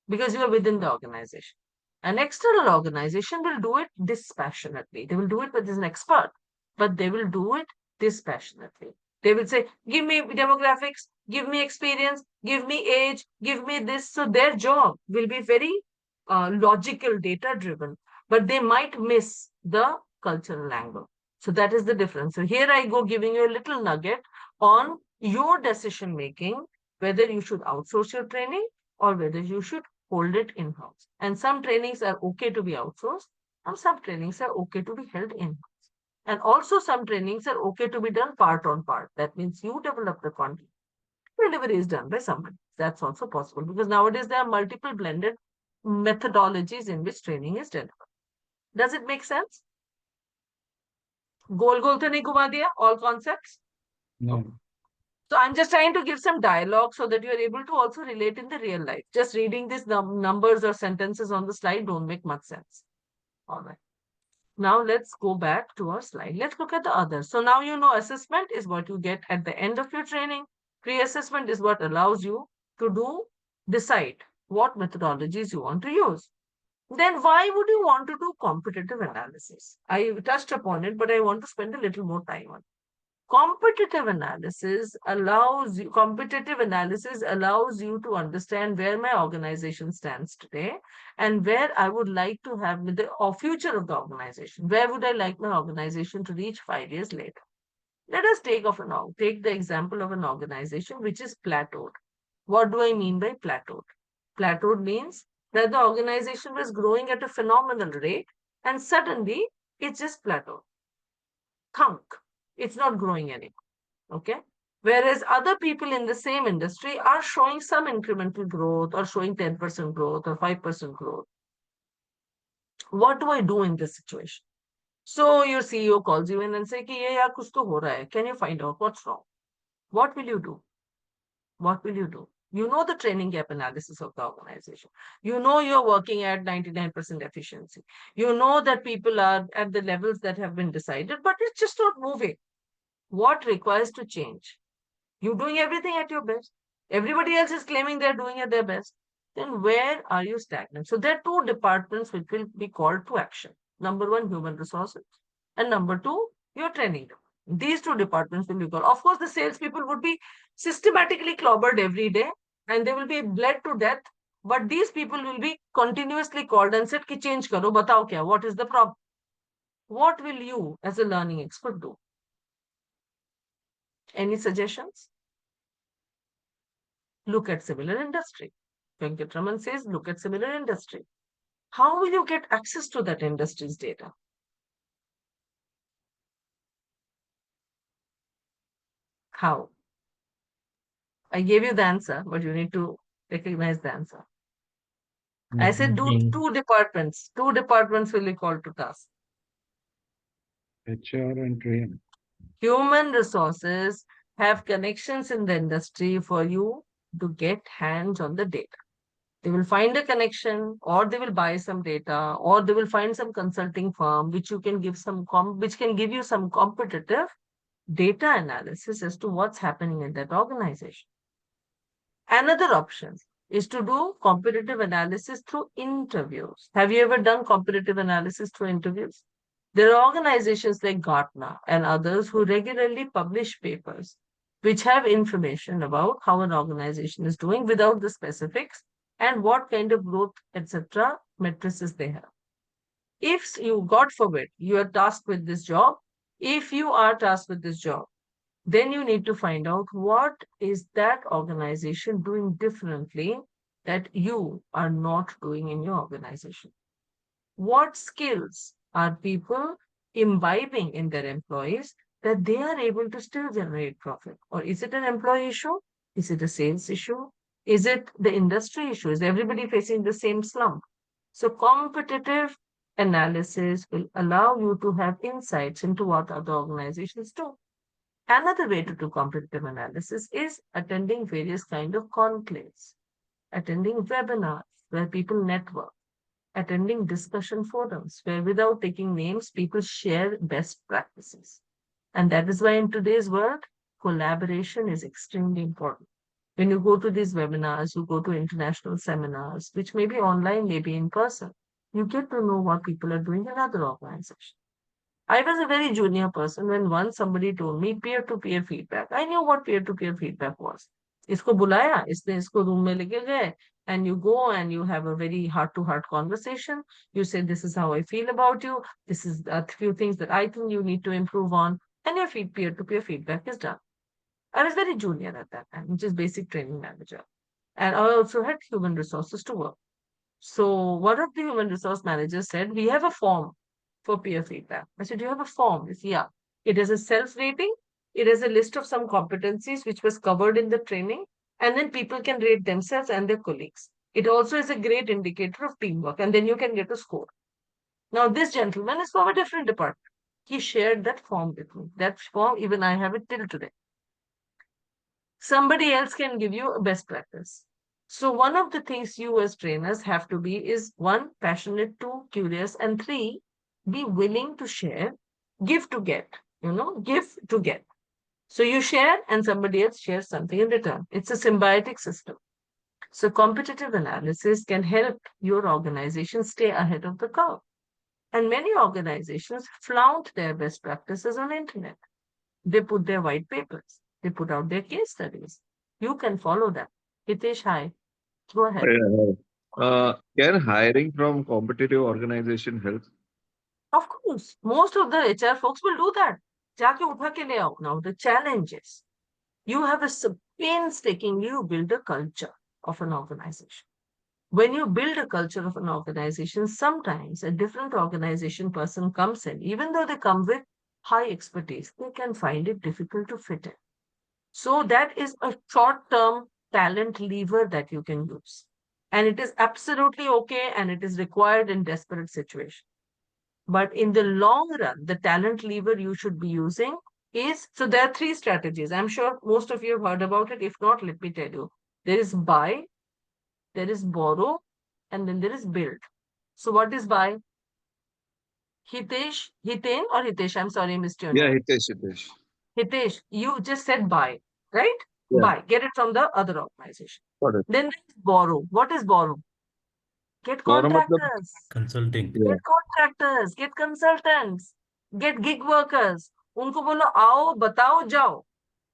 because you are within the organization. An external organization will do it dispassionately. They will do it with an expert, but they will do it dispassionately. They will say, give me demographics, give me experience, give me age, give me this. So their job will be very logical, data driven, but they might miss the cultural angle. So that is the difference. So here I go giving you a little nugget on your decision making, whether you should outsource your training or whether you should hold it in-house. And some trainings are okay to be outsourced, and some trainings are okay to be held in-house. And also some trainings are okay to be done part on part. That means you develop the content. Delivery is done by somebody. That's also possible because nowadays there are multiple blended methodologies in which training is delivered. Does it make sense? Goal to nahi ghuma diya, all concepts? No. So I'm just trying to give some dialogue so that you're able to also relate in the real life. Just reading these numbers or sentences on the slide don't make much sense. All right. Now let's go back to our slide. Let's look at the others. So now you know assessment is what you get at the end of your training. Pre-assessment is what allows you to do decide what methodologies you want to use. Then why would you want to do competitive analysis? I touched upon it, but I want to spend a little more time on it. Competitive analysis allows you to understand where my organization stands today and where I would like to have the future of the organization. Where would I like my organization to reach 5 years later? Let us take the example of an organization which is plateaued. What do I mean by plateaued? Plateaued means that the organization was growing at a phenomenal rate and suddenly it just plateaued. Thunk. It's not growing anymore. Okay. Whereas other people in the same industry are showing some incremental growth or showing 10% growth or 5% growth. What do I do in this situation? So your CEO calls you in and say, "Ki ye yaar kuch to ho raha hai. Can you find out what's wrong?" What will you do? What will you do? You know the training gap analysis of the organization. You know you're working at 99% efficiency. You know that people are at the levels that have been decided, but it's just not moving. What requires to change? You're doing everything at your best. Everybody else is claiming they're doing at their best. Then where are you stagnant? So there are two departments which will be called to action. Number one, human resources. And number two, your training. These two departments will be called. Of course, the salespeople would be systematically clobbered every day and they will be bled to death. But these people will be continuously called and said, ki change karo, batao kya, what is the problem? What will you as a learning expert do? Any suggestions? Look at similar industry. Venkatraman says, look at similar industry. How will you get access to that industry's data? How? I gave you the answer, but you need to recognize the answer. I said do two departments. Two departments will be called to task. HR and training. Human resources have connections in the industry for you to get hands on the data. They will find a connection or they will buy some data or they will find some consulting firm which you can give which can give you some competitive data analysis as to what's happening in that organization. Another option is to do competitive analysis through interviews. Have you ever done competitive analysis through interviews? There are organizations like Gartner and others who regularly publish papers which have information about how an organization is doing without the specifics and what kind of growth, etc., matrices they have. If you, God forbid, you are tasked with this job, if you are tasked with this job, then you need to find out what is that organization doing differently that you are not doing in your organization. What skills are people imbibing in their employees that they are able to still generate profit? Or is it an employee issue? Is it a sales issue? Is it the industry issue? Is everybody facing the same slump? So competitive analysis will allow you to have insights into what other organizations do. Another way to do competitive analysis is attending various kind of conclaves, attending webinars where people network, attending discussion forums where without taking names, people share best practices. And that is why in today's world, collaboration is extremely important. When you go to these webinars, you go to international seminars, which may be online, maybe in person, you get to know what people are doing in other organizations. I was a very junior person when once somebody told me peer-to-peer feedback. I knew what peer-to-peer feedback was. इसको बुलाया, इसने इसको room में लेके गए, and you go and you have a very heart-to-heart conversation. You say, this is how I feel about you. This is a few things that I think you need to improve on. And your peer-to-peer feedback is done. I was very junior at that time, which is basic training manager. And I also had human resources to work. So one of the human resource managers said, we have a form for peer feedback. I said, do you have a form? He said, yeah. It is a self-rating. It is a list of some competencies which was covered in the training. And then people can rate themselves and their colleagues. It also is a great indicator of teamwork. And then you can get a score. Now, this gentleman is from a different department. He shared that form with me. That form, even I have it till today. Somebody else can give you a best practice. So one of the things you as trainers have to be is one, passionate, two, curious, and three, be willing to share, give to get, give to get. So you share and somebody else shares something in return. It's a symbiotic system. So competitive analysis can help your organization stay ahead of the curve. And many organizations flaunt their best practices on internet. They put their white papers. They put out their case studies. You can follow them. Hitesh, hi. Go ahead. Can hiring from competitive organization help? Of course, most of the HR folks will do that. जाके उठा के ले आओ. Now, the challenge is you have a painstakingly you build a culture of an organization. When you build a culture of an organization, sometimes a different organization person comes in, even though they come with high expertise, they can find it difficult to fit in. So that is a short-term talent lever that you can use. And it is absolutely okay and it is required in desperate situations. But in the long run, the talent lever you should be using is, so there are three strategies. I'm sure most of you have heard about it. If not, let me tell you. There is buy, there is borrow, and then there is build. So what is buy? Hiten or Hitesh? I'm sorry, I missed your Yeah, name. Hitesh. Hitesh, you just said buy, right? Yeah. Buy. Get it from the other organization. Got it. Then there is borrow. What is borrow? Get Borrow matlab, contractors. Consulting. yeah. Get contractors. Get consultants. Get gig workers. उनको बोलो आओ बताओ जाओ.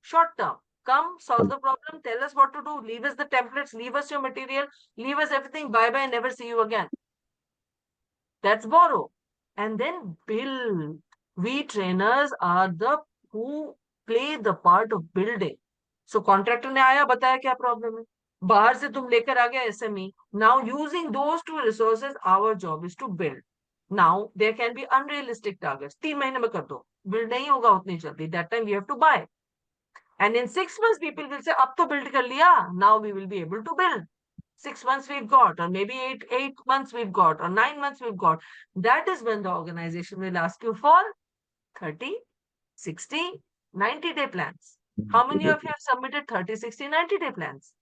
Short term. Come, solve the problem, tell us what to do, leave us the templates, leave us your material, leave us everything, bye bye, never see you again. That's borrow. And then build. We trainers are the who play the part of building. So contractor ने आया बताया क्या problem है. बाहर से तुम लेकर आ गया SME. Now using those two resources, our job is to build. Now there can be unrealistic targets. 3 महीने में कर दो. Build नहीं होगा उतनी जल्दी. That time we have to buy. And in 6 months, people will say, अब तो build कर लिया. Now we will be able to build. 6 months we've got, or maybe eight months we've got, or 9 months we've got. That is when the organization will ask you for 30, 60, 90-day plans. How many of you have submitted 30, 60, 90-day plans?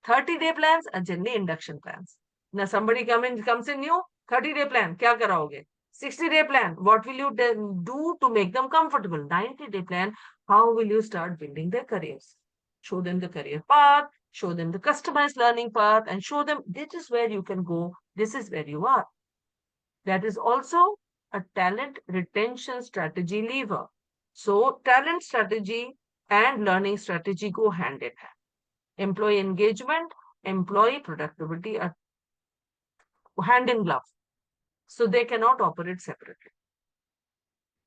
30-day plans are generally induction plans. Now somebody comes in new, 30-day plan, kya karaoge? 60-day plan, what will you do to make them comfortable? 90-day plan, how will you start building their careers? Show them the career path, show them the customized learning path, and show them this is where you can go, this is where you are. That is also a talent retention strategy lever. So talent strategy and learning strategy go hand in hand. Employee engagement, employee productivity are hand in glove. So they cannot operate separately.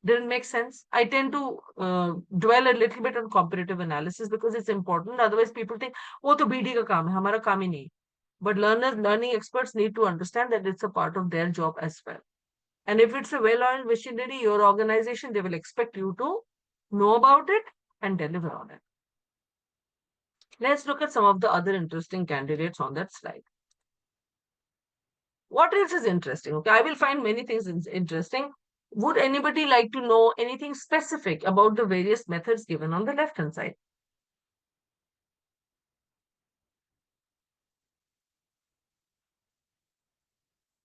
Didn't make sense? I tend to dwell a little bit on comparative analysis because it's important. Otherwise, people think, oh, to BD ka kaam hai, hamara kaam hi nahi. But learning experts need to understand that it's a part of their job as well. And if it's a well-oiled machinery, your organization, they will expect you to know about it and deliver on it. Let's look at some of the other interesting candidates on that slide. What else is interesting? Okay, I will find many things interesting. Would anybody like to know anything specific about the various methods given on the left-hand side?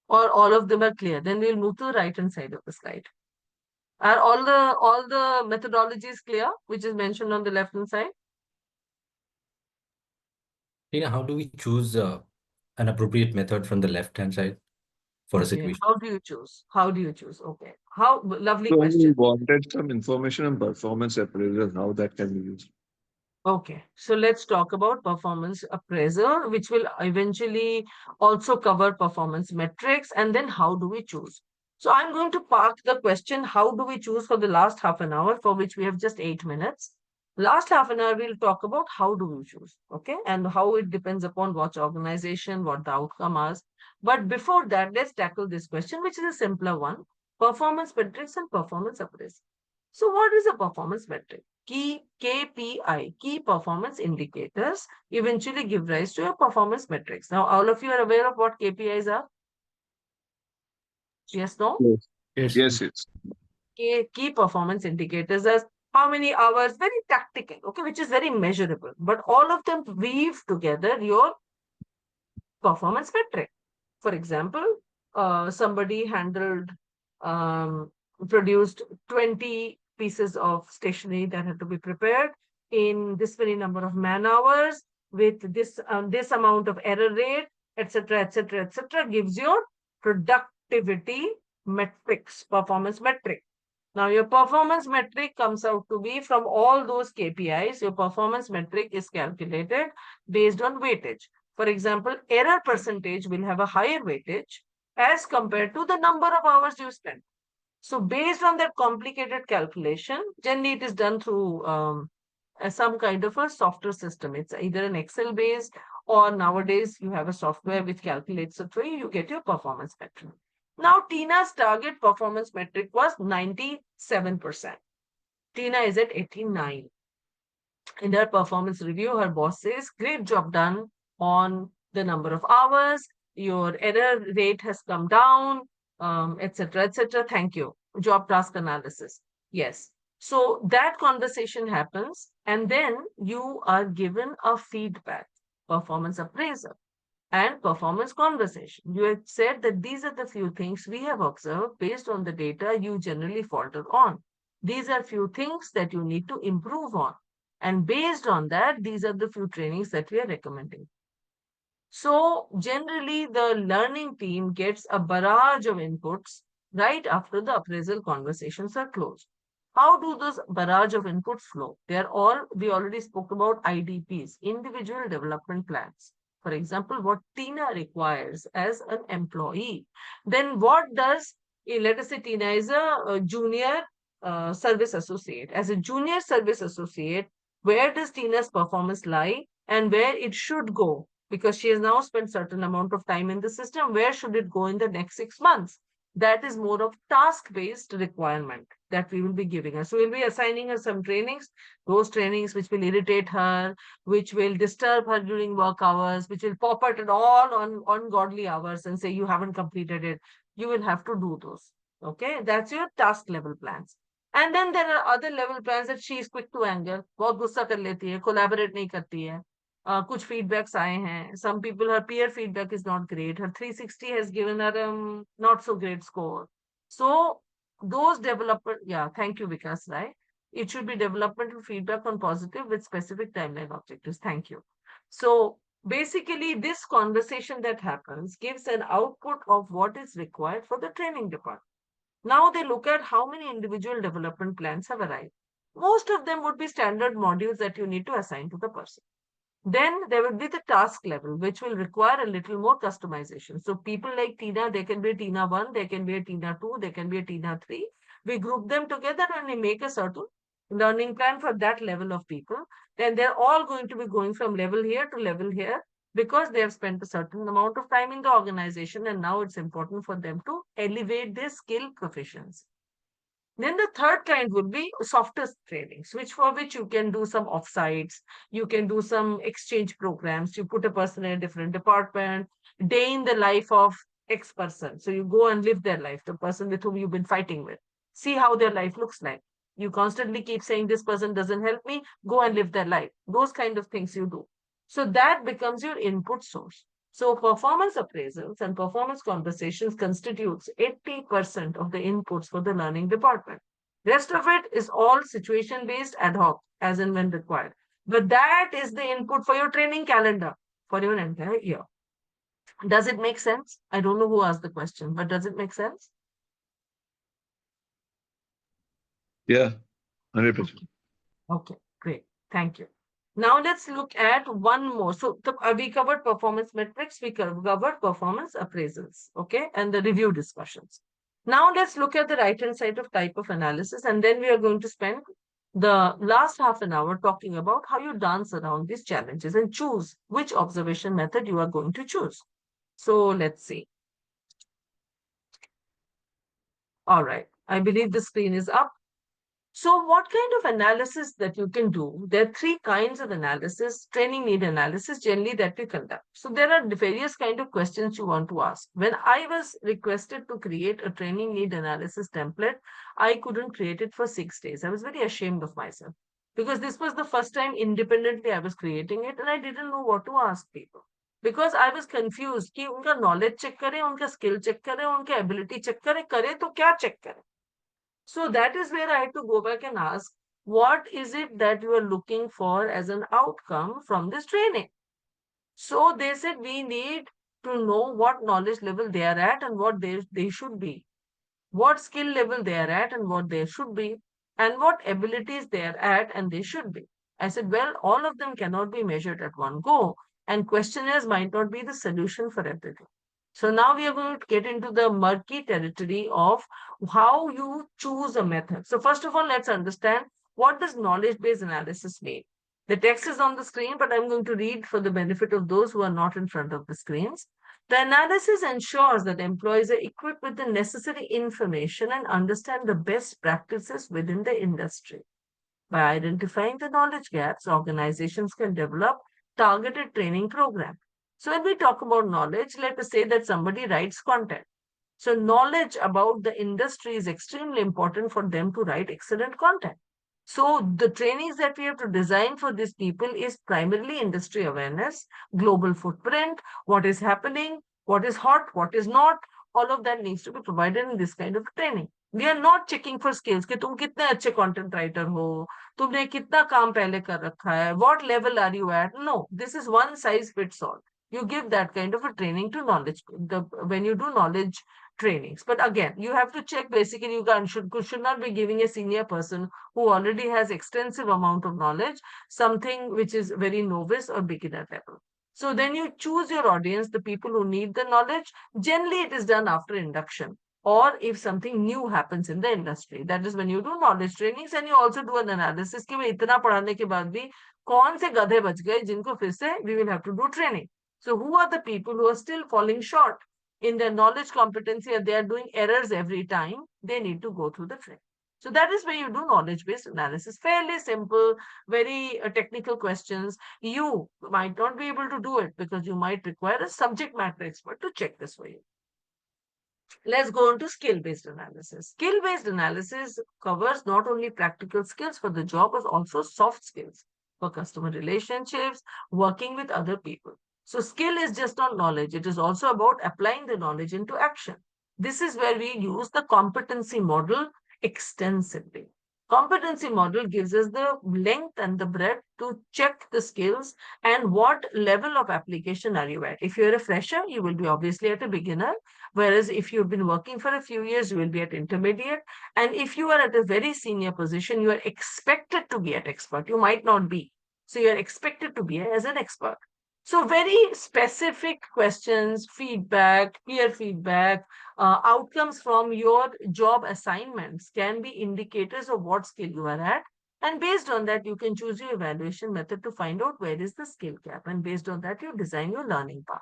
Or all of them are clear? Then we'll move to the right-hand side of the slide. Are all the methodologies clear, which is mentioned on the left-hand side? Tina, how do we choose an appropriate method from the left-hand side for a Okay, situation? how do you choose? How do you choose? Okay, lovely So we question. wanted some information on performance appraisal, how that can be used. Okay, so let's talk about performance appraisal, which will eventually also cover performance metrics, and then how do we choose? So I'm going to park the question, how do we choose, for the last half an hour, for which we have just 8 minutes. Last half an hour, we'll talk about how do we choose, okay? And how it depends upon what organization, what the outcome is. But before that, let's tackle this question, which is a simpler one, performance metrics and performance appraisal. So what is a performance metric? Key KPI, key performance indicators, eventually give rise to your performance metrics. Now, all of you are aware of what KPIs are? Yes, no? Yes. Yes. Key performance indicators as how many hours, very tactical, okay, which is very measurable. But all of them weave together your performance metric. For example, somebody produced 20 pieces of stationery that had to be prepared in this many number of man hours with this amount of error rate, etc., etc., etc., gives your productivity metrics, performance metric. Now, your performance metric comes out to be from all those KPIs. Your performance metric is calculated based on weightage. For example, error percentage will have a higher weightage as compared to the number of hours you spend. So, based on that complicated calculation, generally it is done through some kind of a software system. It's either an Excel based, or nowadays you have a software which calculates it for you. You get your performance metric. Now, Tina's target performance metric was 97%. Tina is at 89. In her performance review, her boss says, great job done on the number of hours. Your error rate has come down, etc., etc. Thank you. Job task analysis. Yes. So that conversation happens, and then you are given a feedback, performance appraisal and performance conversation. You had said that these are the few things we have observed based on the data you generally falter on. These are few things that you need to improve on. And based on that, these are the few trainings that we are recommending. So generally, the learning team gets a barrage of inputs right after the appraisal conversations are closed. How do those barrage of inputs flow? We already spoke about IDPs, individual development plans. For example, what Tina requires as an employee. Then what does, let us say Tina is a junior service associate. As a junior service associate, where does Tina's performance lie and where it should go? Because she has now spent certain amount of time in the system, where should it go in the next 6 months? That is more of task-based requirement that we will be giving her. So we'll be assigning her some trainings, those trainings which will irritate her, which will disturb her during work hours, which will pop out at all on ungodly hours and say, you haven't completed it. You will have to do those. Okay, that's your task level plans. And then there are other level plans that she is quick to anger, बहुत गुस्सा कर लेती है, collaborate नहीं करती है. कुछ feedbacks आए हैं. Some people, her peer feedback is not great. Her 360 has given her not so great score. So those development, yeah, thank you, Vikas, right? It should be developmental feedback on positive with specific timeline objectives. Thank you. So basically, this conversation that happens gives an output of what is required for the training department. Now they look at how many individual development plans have arrived. Most of them would be standard modules that you need to assign to the person. Then there will be the task level, which will require a little more customization. So people like Tina, they can be a Tina 1, they can be a Tina 2, they can be a Tina 3. We group them together and we make a certain learning plan for that level of people. Then they're all going to be going from level here to level here because they have spent a certain amount of time in the organization, and now it's important for them to elevate their skill proficiency. Then the third kind would be softer trainings, for which you can do some offsites, you can do some exchange programs, you put a person in a different department, day in the life of X person. So you go and live their life, the person with whom you've been fighting with. See how their life looks like. You constantly keep saying this person doesn't help me, go and live their life. Those kind of things you do. So that becomes your input source. So performance appraisals and performance conversations constitutes 80% of the inputs for the learning department. Rest of it is all situation-based ad hoc, as and when required. But that is the input for your training calendar for your entire year. Does it make sense? I don't know who asked the question, but does it make sense? Yeah, 100%. Okay, great. Thank you. Now let's look at one more. So we covered performance metrics, we covered performance appraisals, okay, and the review discussions. Now let's look at the right-hand side of type of analysis, and then we are going to spend the last half an hour talking about how you dance around these challenges and choose which observation method you are going to choose. So let's see. All right, I believe the screen is up. So what kind of analysis that you can do? There are three kinds of analysis, training need analysis generally that we conduct. So there are various kind of questions you want to ask. When I was requested to create a training need analysis template, I couldn't create it for 6 days. I was very ashamed of myself because this was the first time independently I was creating it and I didn't know what to ask people. Because I was confused कि उनका knowledge check करें, उनका skill check करें, उनका ability check करें तो क्या check करें? So that is where I had to go back and ask, what is it that you are looking for as an outcome from this training? So they said we need to know what knowledge level they are at and what they should be, what skill level they are at and what they should be, and what abilities they are at and they should be. I said, well, all of them cannot be measured at one go, and questionnaires might not be the solution for everything. So now we are going to get into the murky territory of how you choose a method. So first of all, let's understand, what does knowledge-based analysis mean? The text is on the screen, but I'm going to read for the benefit of those who are not in front of the screens. The analysis ensures that employees are equipped with the necessary information and understand the best practices within the industry. By identifying the knowledge gaps, organizations can develop targeted training programs. So when we talk about knowledge, let us say that somebody writes content. So knowledge about the industry is extremely important for them to write excellent content. So the trainings that we have to design for these people is primarily industry awareness, global footprint, what is happening, what is hot, what is not. All of that needs to be provided in this kind of training. We are not checking for skills कि तुम कितने अच्छे content writer हो, तुमने कितना काम पहले कर रखा है, what level are you at? No, this is one size fits all. You give that kind of a training to knowledge when you do knowledge trainings. But again, you have to check basically should not be giving a senior person who already has extensive amount of knowledge something which is very novice or beginner level. So then you choose your audience, the people who need the knowledge. Generally, it is done after induction or if something new happens in the industry. That is when you do knowledge trainings and you also do an analysis कि भाई इतना पढ़ाने के बाद भी कौन से गधे बच गए जिनको फिर से we will have to do training. So who are the people who are still falling short in their knowledge competency and they are doing errors every time? They need to go through the training. So that is where you do knowledge-based analysis. Fairly simple, very technical questions. You might not be able to do it because you might require a subject matter expert to check this for you. Let's go on to skill-based analysis. Skill-based analysis covers not only practical skills for the job, but also soft skills for customer relationships, working with other people. So skill is just not knowledge. It is also about applying the knowledge into action. This is where we use the competency model extensively. Competency model gives us the length and the breadth to check the skills and what level of application are you at. If you're a fresher, you will be obviously at a beginner. Whereas if you've been working for a few years, you will be at intermediate. And if you are at a very senior position, you are expected to be an expert. You might not be. So you're expected to be as an expert. So very specific questions, feedback, peer feedback, outcomes from your job assignments can be indicators of what skill you are at. And based on that, you can choose your evaluation method to find out where is the skill gap. And based on that, you design your learning path.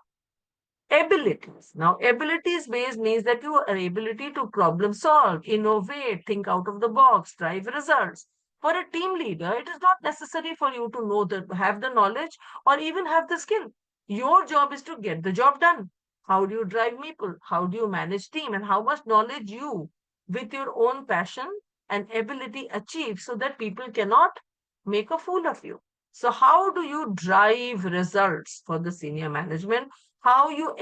Abilities. Now, abilities based means that your ability to problem solve, innovate, think out of the box, drive results. For a team leader, it is not necessary for you to know that, have the knowledge or even have the skill. Your job is to get the job done. How do you drive people? How do you manage team? And how much knowledge you, with your own passion and ability, achieve so that people cannot make a fool of you. So how do you drive results for the senior management? How you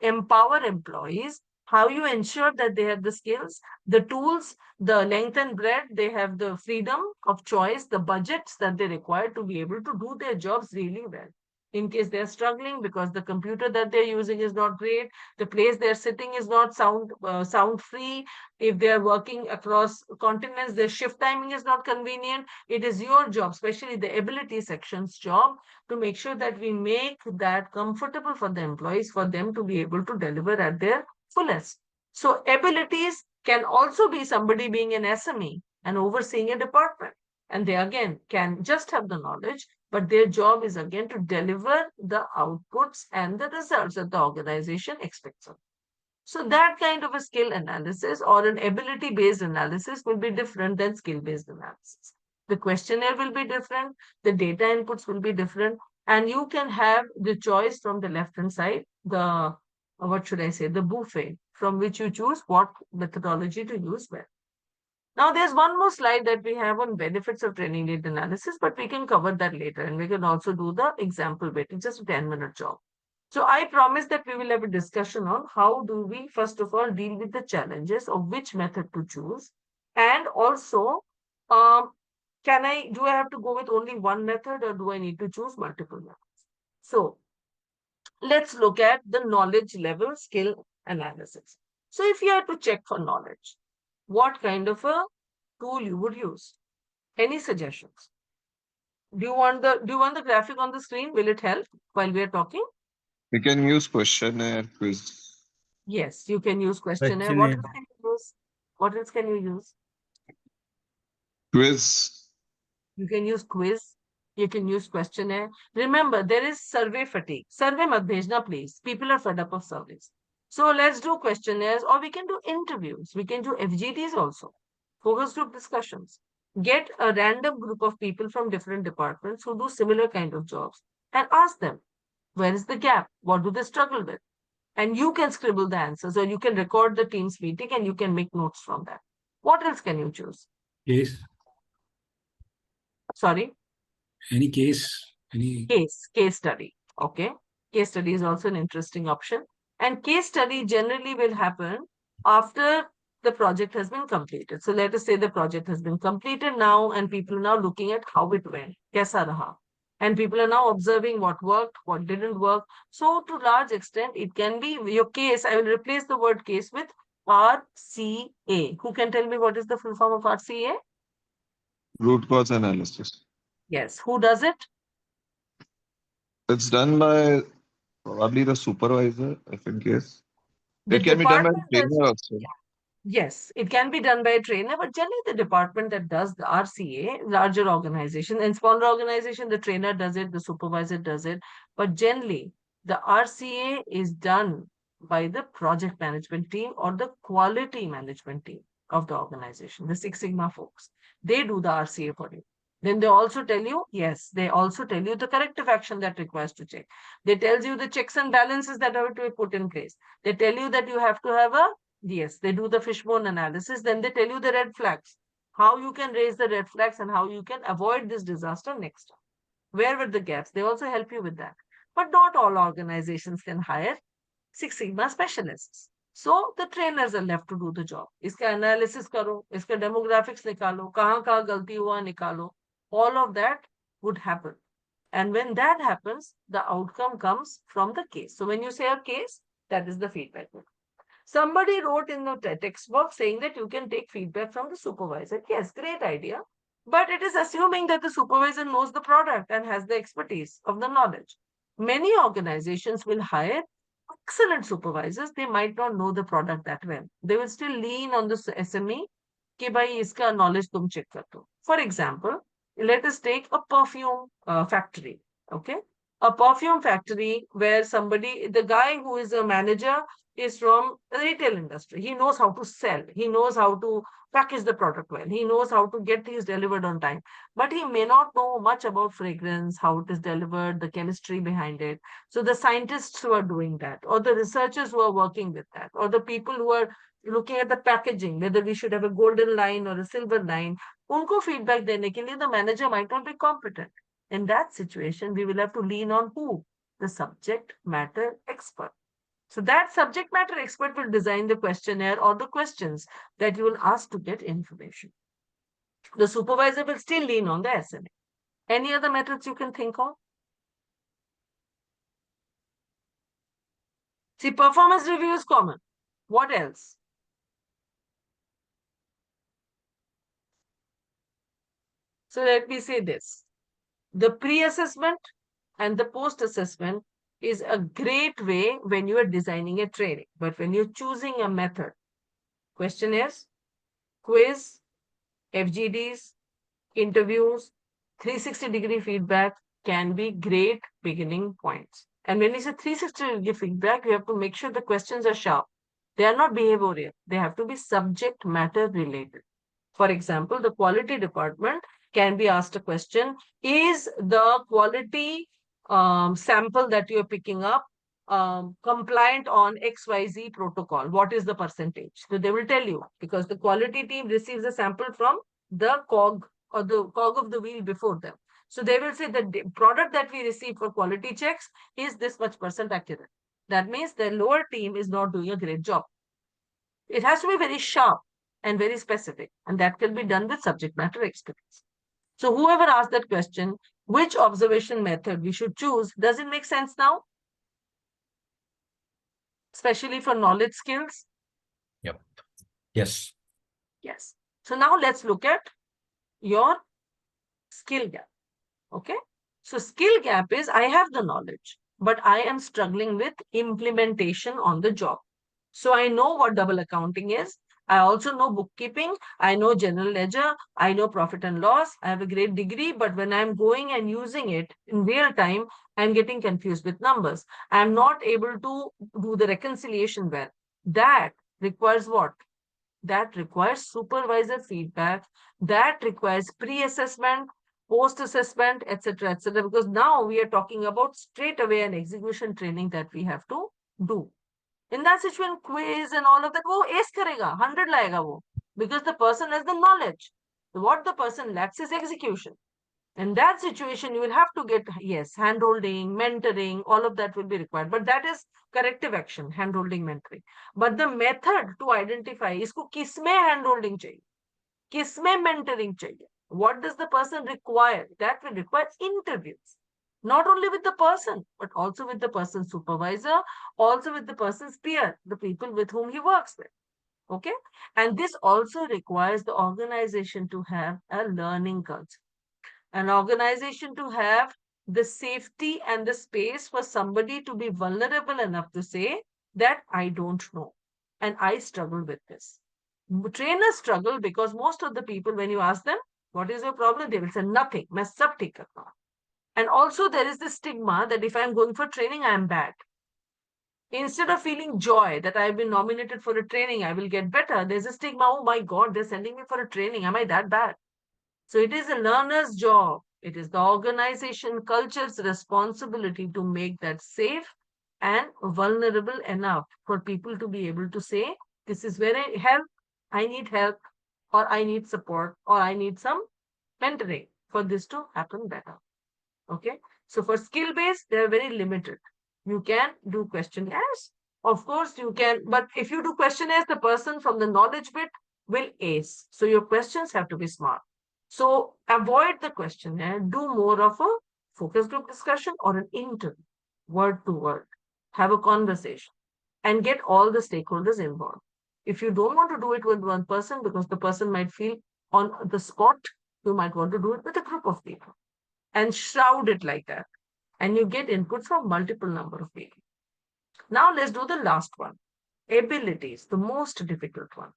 empower employees, how you ensure that they have the skills, the tools, the length and breadth, they have the freedom of choice, the budgets that they require to be able to do their jobs really well. In case they're struggling because the computer that they're using is not great, the place they're sitting is not sound free, if they're working across continents, their shift timing is not convenient. It is your job, especially the ability section's job, to make sure that we make that comfortable for the employees, for them to be able to deliver at their fullest. So abilities can also be somebody being an SME and overseeing a department. And they again can just have the knowledge, but their job is again to deliver the outputs and the results that the organization expects of. So that kind of a skill analysis or an ability-based analysis will be different than skill-based analysis. The questionnaire will be different, the data inputs will be different, and you can have the choice from the left-hand side, the, what should I say, the buffet from which you choose what methodology to use where. Now, there's one more slide that we have on benefits of training need analysis, but we can cover that later and we can also do the example bit. It's just a 10-minute job. So I promise that we will have a discussion on how do we, first of all, deal with the challenges of which method to choose. And also, do I have to go with only one method or do I need to choose multiple methods? So let's look at the knowledge level skill analysis. So if you had to check for knowledge, what kind of a tool you would use? Any suggestions? Do you want the graphic on the screen? Will it help while we are talking? We can use questionnaire, quiz. Yes, you can use questionnaire. What else can you use? What else can you use? Quiz. You can use quiz. You can use questionnaire. Remember, there is survey fatigue. Survey mat bhejna, please. People are fed up of surveys. So let's do questionnaires, or we can do interviews. We can do FGDs also. Focus group discussions. Get a random group of people from different departments who do similar kind of jobs and ask them, where is the gap? What do they struggle with? And you can scribble the answers, or you can record the team's meeting and you can make notes from that. What else can you choose? Case, Sorry? any case, any. Case study. Okay. Case study is also an interesting option. And case study generally will happen after the project has been completed. So let us say the project has been completed now and people are now looking at how it went. Kaisa raha? And people are now observing what worked, what didn't work. So to large extent, it can be your case. I will replace the word case with RCA. Who can tell me what is the full form of RCA? Root cause analysis. Yes. Who does it? It's done by probably the supervisor, if in case. The It can be done by department the that's trainer also. Yes, it can be done by a trainer, but generally the department that does the RCA, larger organization, and smaller organization, the trainer does it, the supervisor does it. But generally, the RCA is done by the project management team or the quality management team of the organization, the Six Sigma folks. They do the RCA for you. Then they also tell you, yes, they also tell you the corrective action that requires to check. They tells you the checks and balances that have to be put in place. They tell you that you have to have a Yes, they do the fishbone analysis. Then they tell you the red flags, how you can raise the red flags and how you can avoid this disaster next time. Where were the gaps? They also help you with that. But not all organizations can hire Six Sigma specialists. So the trainers are left to do the job. Iska analysis karo, iska demographics nikalo, kahan galti hua nikalo. All of that would happen. And when that happens, the outcome comes from the case. So when you say a case, that is the feedback. Somebody wrote in the textbook saying that you can take feedback from the supervisor. Yes, great idea. But it is assuming that the supervisor knows the product and has the expertise of the knowledge. Many organizations will hire excellent supervisors. They might not know the product that well. They will still lean on the SME कि भाई इसका knowledge तुम check कर दो. For example, let us take a perfume factory. Okay, a perfume factory where the guy who is a manager is from the retail industry. He knows how to sell. He knows how to package the product well. He knows how to get things delivered on time. But he may not know much about fragrance, how it is delivered, the chemistry behind it. So the scientists who are doing that, or the researchers who are working with that, or the people who are looking at the packaging, whether we should have a golden line or a silver line, unko feedback dene ke liye the manager might not be competent. In that situation, we will have to lean on who? The subject matter expert. So that subject matter expert will design the questionnaire or the questions that you will ask to get information. The supervisor will still lean on the SMA. Any other methods you can think of? See, performance review is common. What else? So let me say this. The pre-assessment and the post-assessment is a great way when you are designing a training. But when you're choosing a method, questionnaires, quiz, FGDs, interviews, 360-degree feedback can be great beginning points. And when you say 360-degree feedback, you have to make sure the questions are sharp. They are not behavioral. They have to be subject matter related. For example, the quality department can be asked a question, is the quality sample that you're picking up compliant on XYZ protocol? What is the percentage? So they will tell you, because the quality team receives a sample from the cog or the cog of the wheel before them. So they will say that the product that we receive for quality checks is this much % accurate. That means the lower team is not doing a great job. It has to be very sharp and very specific, and that can be done with subject matter experience. So whoever asked that question, which observation method we should choose, does it make sense now? especially for knowledge skills? Yep. Yes. Yes. So now let's look at your skill gap. Okay. So skill gap is I have the knowledge, but I am struggling with implementation on the job. So I know what double accounting is. I also know bookkeeping. I know general ledger. I know profit and loss. I have a great degree, but when I'm going and using it in real time, I'm getting confused with numbers. I'm not able to do the reconciliation well. That requires what? That requires supervisor feedback. That requires pre-assessment, post-assessment, etc., etc. Because now we are talking about straight away an execution training that we have to do. In that situation, quiz and all of that, वो ace करेगा, 100 लाएगा वो, because the person has the knowledge. What the person lacks is execution. In that situation, you will have to get, yes, hand-holding, mentoring, all of that will be required. But that is corrective action, hand-holding, mentoring. But the method to identify, इसको किसमें hand-holding चाहिए, किसमें mentoring चाहिए, what does the person require? That will require interviews. Not only with the person, but also with the person's supervisor, also with the person's peer, the people with whom he works with. Okay? And this also requires the organization to have a learning culture. An organization to have the safety and the space for somebody to be vulnerable enough to say that I don't know and I struggle with this. Trainers struggle because most of the people, when you ask them, what is your problem? They will say nothing. मैं सब ठीक करता हूँ. And also there is the stigma that if I'm going for training, I am bad. Instead of feeling joy that I've been nominated for a training, I will get better, there's a stigma, oh my God, they're sending me for a training. Am I that bad? So it is a learner's job. It is the organization culture's responsibility to make that safe and vulnerable enough for people to be able to say, this is where I need help, or I need support, or I need some mentoring for this to happen better. Okay. So for skill based, they're very limited. You can do questionnaires. Of course, you can, but if you do questionnaires, the person from the knowledge bit will ace. So your questions have to be smart. So avoid the questionnaire, do more of a focus group discussion or an interview, word to word, have a conversation and get all the stakeholders involved. If you don't want to do it with one person because the person might feel on the spot, you might want to do it with a group of people and shroud it like that. And you get input from multiple number of people. Now let's do the last one. Abilities, the most difficult one.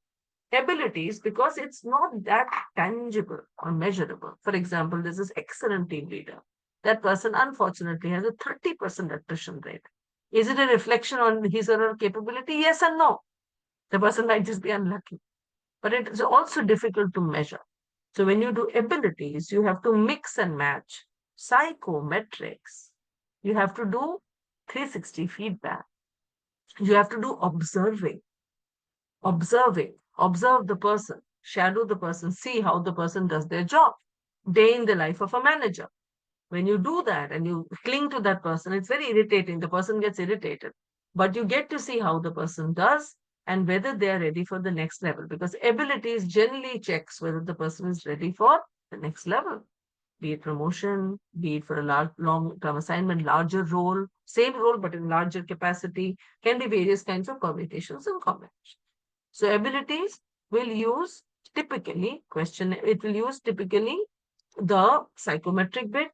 Abilities, because it's not that tangible or measurable. For example, this is excellent team leader. That person unfortunately has a 30% attrition rate. Is it a reflection on his or her capability? Yes and no. The person might just be unlucky. But it is also difficult to measure. So when you do abilities, you have to mix and match psychometrics. You have to do 360 feedback. You have to do observe the person, shadow the person, see how the person does their job, day in the life of a manager. When you do that and you cling to that person, it's very irritating. The person gets irritated, but you get to see how the person does and whether they are ready for the next level, because abilities generally checks whether the person is ready for the next level, be it promotion, be it for a long-term assignment, larger role, same role but in larger capacity, can be various kinds of permutations and combinations. So abilities will use typically the psychometric bit.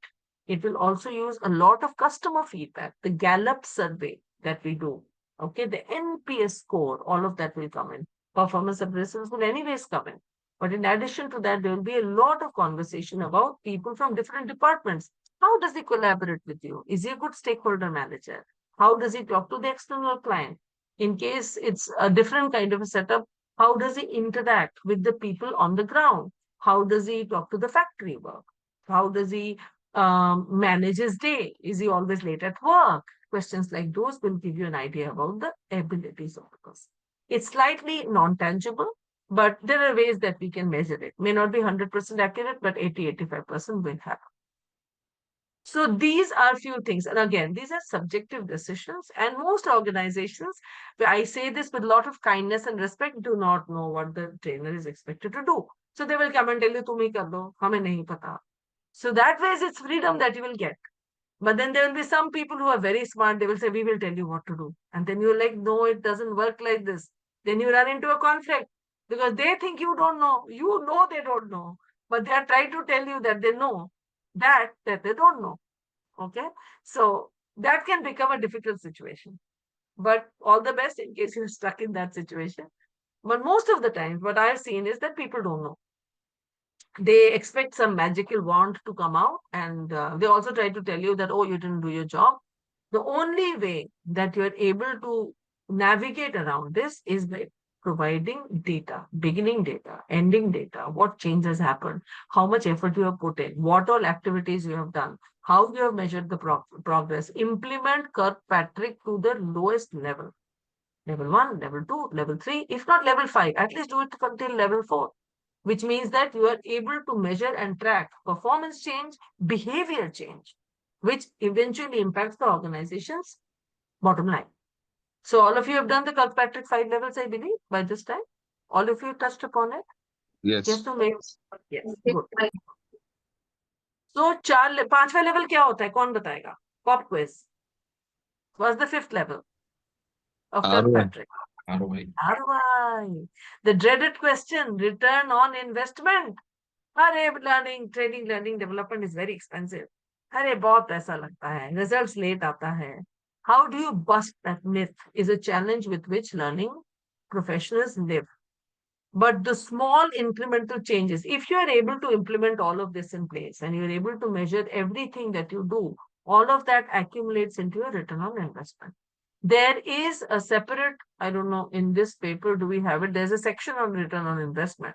It will also use a lot of customer feedback, the Gallup survey that we do. Okay, the NPS score, all of that will come in. Performance appraisals will anyways come in. But in addition to that, there will be a lot of conversation about people from different departments. How does he collaborate with you? Is he a good stakeholder manager? How does he talk to the external client? In case it's a different kind of a setup, how does he interact with the people on the ground? How does he talk to the factory work? How does he manage his day? Is he always late at work? Questions like those will give you an idea about the abilities of the person. It's slightly non-tangible, but there are ways that we can measure it. May not be 100% accurate, but 80-85% will happen. So these are few things. And again, these are subjective decisions. And most organizations, I say this with a lot of kindness and respect, do not know what the trainer is expected to do. So they will come and tell you, tum hi kar do, hame nahi pata. So that way it's freedom that you will get. But then there will be some people who are very smart. They will say, we will tell you what to do. And then you're like, no, it doesn't work like this. Then you run into a conflict because they think you don't know. You know they don't know. But they are trying to tell you that they know that they don't know. Okay. So that can become a difficult situation. But all the best in case you're stuck in that situation. But most of the time, what I've seen is that people don't know. They expect some magical wand to come out, and they also try to tell you that, oh, you didn't do your job. The only way that you're able to navigate around this is by providing data, beginning data, ending data, what changes happened, how much effort you have put in, what all activities you have done, how you have measured the progress. Implement Kirkpatrick to the lowest level. Level 1, level 2, level 3, if not level 5, at least do it until level 4, which means that you are able to measure and track performance change, behavior change, which eventually impacts the organization's bottom line. So all of you have done the Kirkpatrick 5 levels, I believe, by this time. All of you touched upon it. Yes. Yes, no, yes, good. So 5वां level क्या होता है? कौन बताएगा? Pop quiz. What's the 5th level of ROI. Kirkpatrick? ROI. ROI. The dreaded question, return on investment. अरे learning development is very expensive. अरे बहुत पैसा लगता है. Results late आता है. How do you bust that myth is a challenge with which learning professionals live. But the small incremental changes, if you are able to implement all of this in place and you're able to measure everything that you do, all of that accumulates into a return on investment. There is a separate, I don't know, in this paper, do we have it? There's a section on return on investment.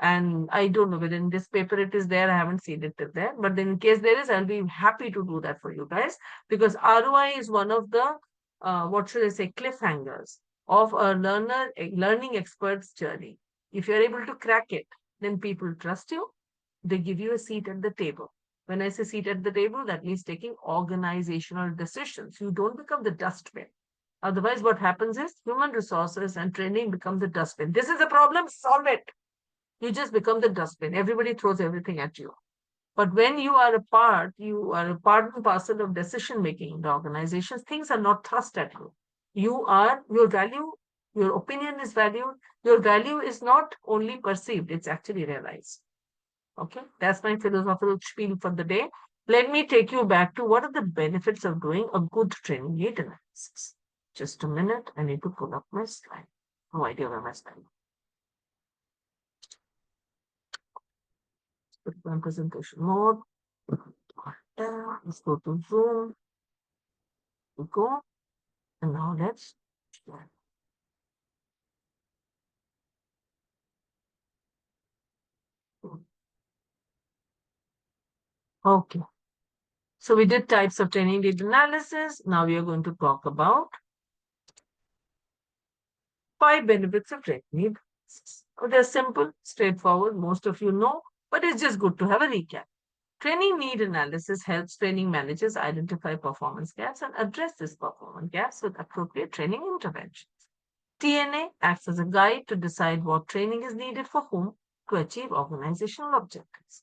And I don't know whether in this paper it is there. I haven't seen it till there. But then in case there is, I'll be happy to do that for you guys. Because ROI is one of the, what should I say, cliffhangers of a learning expert's journey. If you're able to crack it, then people trust you. They give you a seat at the table. When I say seat at the table, that means taking organizational decisions. You don't become the dustbin. Otherwise, what happens is human resources and training become the dustbin. This is a problem, solve it. You just become the dustbin. Everybody throws everything at you. But when you are a part and parcel of decision making in the organizations, things are not thrust at you. Your value, your opinion is valued. Your value is not only perceived, it's actually realized. Okay, that's my philosophical spiel for the day. Let me take you back to what are the benefits of doing a good training need analysis. Just a minute, I need to pull up my slide. No idea where my slide is. Put my presentation mode. Let's go to Zoom. We go. And now let's share. Okay. So we did types of training need analysis. Now we are going to talk about 5 benefits of training need analysis. They're simple, straightforward. Most of you know, but it's just good to have a recap. Training need analysis helps training managers identify performance gaps and address these performance gaps with appropriate training interventions. TNA acts as a guide to decide what training is needed for whom to achieve organizational objectives.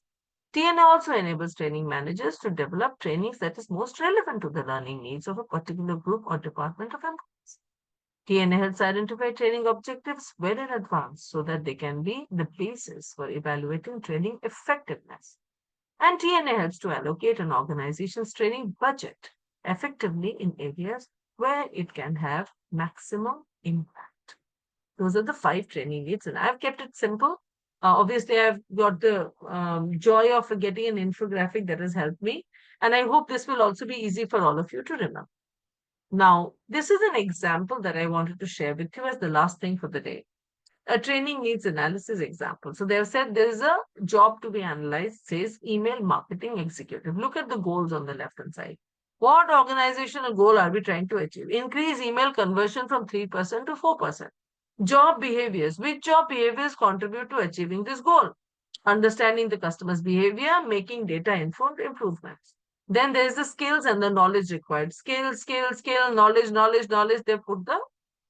TNA also enables training managers to develop trainings that is most relevant to the learning needs of a particular group or department of employees. TNA helps identify training objectives well in advance so that they can be the basis for evaluating training effectiveness. And TNA helps to allocate an organization's training budget effectively in areas where it can have maximum impact. Those are the 5 training needs, and I've kept it simple. Obviously, I've got the joy of getting an infographic that has helped me, and I hope this will also be easy for all of you to remember. Now, this is an example that I wanted to share with you as the last thing for the day. A training needs analysis example. So they have said there is a job to be analyzed, says email marketing executive. Look at the goals on the left-hand side. What organizational goal are we trying to achieve? Increase email conversion from 3% to 4%. Job behaviors. Which job behaviors contribute to achieving this goal? Understanding the customer's behavior, making data-informed improvements. Then there's the skills and the knowledge required. Skill, knowledge. They put the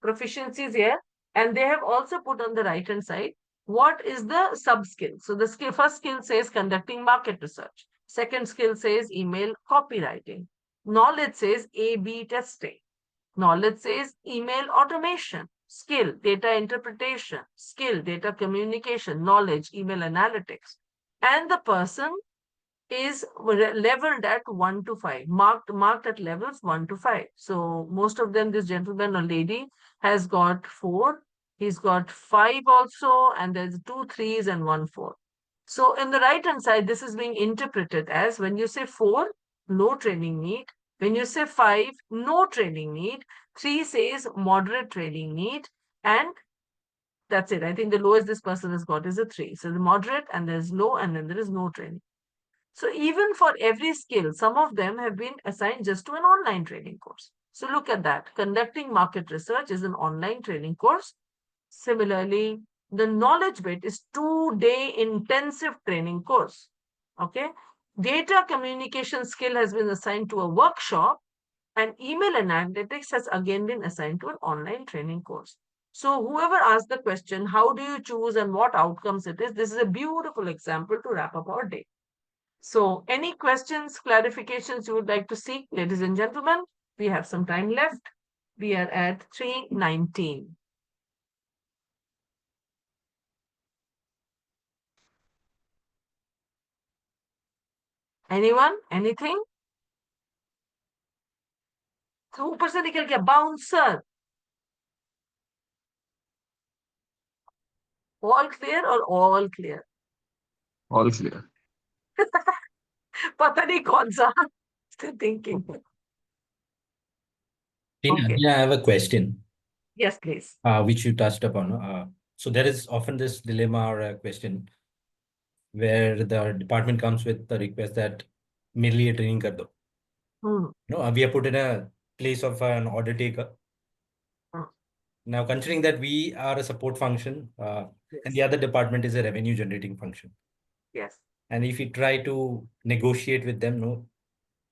proficiencies here. And they have also put on the right-hand side, what is the sub-skill? So the first skill says conducting market research. Second skill says email copywriting. Knowledge says A/B testing. Knowledge says email automation. Skill, data interpretation. Skill, data communication. Knowledge, email analytics. And the person is leveled at 1 to 5, marked at levels 1 to 5. So most of them, this gentleman or lady has got 4. He's got 5 also, and there's 2 3s and 1 4. So in the right hand side, this is being interpreted as when you say 4, no training need. When you say 5, no training need. 3 says moderate training need. And that's it. I think the lowest this person has got is a 3. So the moderate, and there's low, and then there is no training. So even for every skill, some of them have been assigned just to an online training course. So look at that. Conducting market research is an online training course. Similarly, the knowledge bit is 2-day intensive training course. Okay. Data communication skill has been assigned to a workshop, and email analytics has again been assigned to an online training course. So whoever asked the question, how do you choose and what outcomes it is, this is a beautiful example to wrap up our day. So any questions, clarifications you would like to seek, ladies and gentlemen? We have some time left. We are at 3:19. Anyone? Anything? तो ऊपर से निकल गया bouncer. All clear or all clear? All clear. पता नहीं कौन सा. Still thinking. Okay. Yeah, I have a question, Yes, please. which you touched upon. So there is often this dilemma or a question where the department comes with the request that मेरे लिए training कर दो. We are put in a place of an order taker. Now, considering that we are a support function, and the other department is a revenue generating function. Yes. And if you try to negotiate with them, no,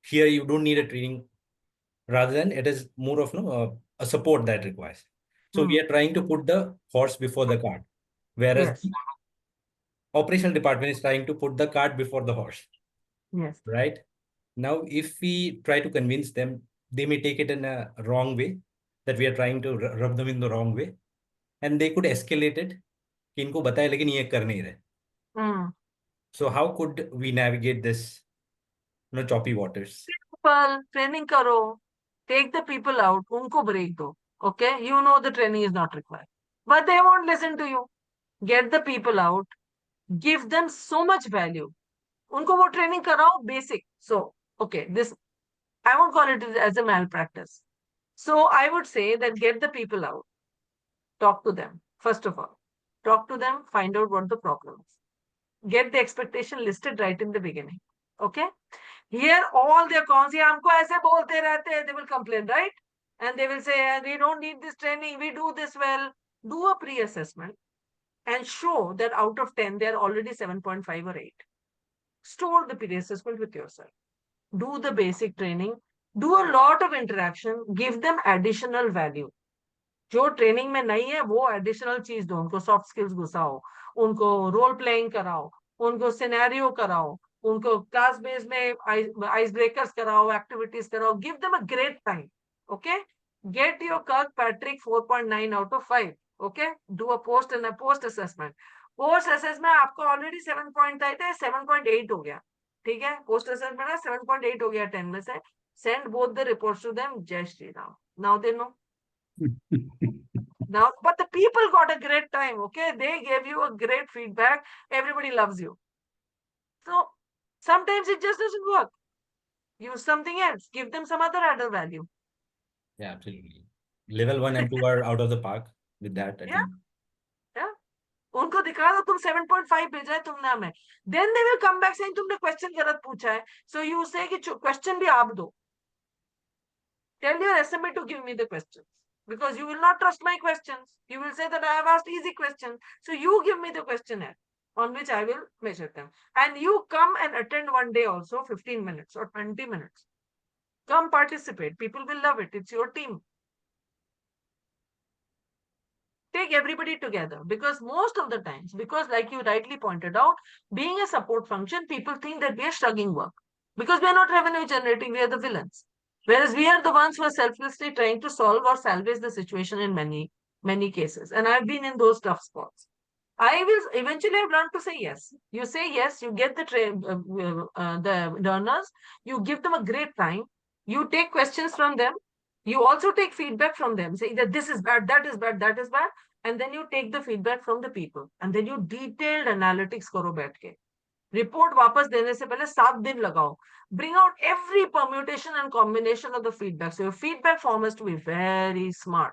here you don't need a training. Rather than it is more of a support that requires. So we are trying to put the horse before the cart, whereas Yes. the operational department is trying to put the cart before the horse. Yes. Right? Now, if we try to convince them, they may take it in a wrong way, that we are trying to rub them in the wrong way, and they could escalate it. कि इनको बताया लेकिन ये कर नहीं रहे. So how could we navigate this, choppy waters? Simple. Training karo. Take the people out. Unko break do. Okay. You know the training is not required, but they won't listen to you. Get the people out. Give them so much value. Unko wo training karao basic. So, okay, this, I won't call it as a malpractice. So I would say that get the people out. Talk to them. First of all, talk to them, find out what the problem is. Get the expectation listed right in the beginning. Okay. Here, all their cons, ye humko aise bolte rehte hain, they will complain, right? And they will say, we don't need this training, we do this well. Do a pre-assessment and show that out of 10, they are already 7.5 or 8. Store the pre-assessment with yourself. Do the basic training. Do a lot of interaction. Give them additional value. जो training में नहीं है वो additional चीज दो. उनको soft skills घुसाओ, उनको role playing कराओ, उनको सिनेरियो कराओ, उनको क्लास बेस में आइस ब्रेकर्स कराओ, एक्टिविटीज कराओ. Give them a great time. Okay. Get your Kirkpatrick 4.9 out of 5. Okay. Do a post and a post assessment. Post assessment आपको already 7 point आए थे, 7.8 हो गया. ठीक है. पोस्ट असेसमेंट 7.8 हो गया 10 में से. Send both the reports to them. Jai Shri Ram. Now they know. Now, but the people got a great time, okay? They gave you a great feedback. Everybody loves you. So sometimes it just doesn't work. Use something else. Give them some other added value. Yeah, absolutely. Level 1 and 2 are out of the park with that, I Yeah. think. Yeah. उनको दिखा दो तुम 7.5 भेजा है तुमने हमें. Then they will come back saying तुमने question गलत पूछा है. So you say कि question भी आप दो. Tell your SMA to give me the questions. Because you will not trust my questions. You will say that I have asked easy questions. So you give me the questionnaire on which I will measure them. And you come and attend one day also, 15 minutes or 20 minutes. Come participate. People will love it. It's your team. Take everybody together, because most of the times, because like you rightly pointed out, being a support function, people think that we are shrugging work because we are not revenue generating. We are the villains. Whereas we are the ones who are selflessly trying to solve or salvage the situation in many cases. And I've been in those tough spots. I will eventually have learned to say yes. You say yes, you get the learners, you give them a great time, you take questions from them, you also take feedback from them, saying that this is bad, that is bad, that is bad, and then you take the feedback from the people, and then you detailed analytics karo baith ke. Report वापस देने से पहले 7 दिन लगाओ. Bring out every permutation and combination of the feedback. So your feedback form has to be very smart.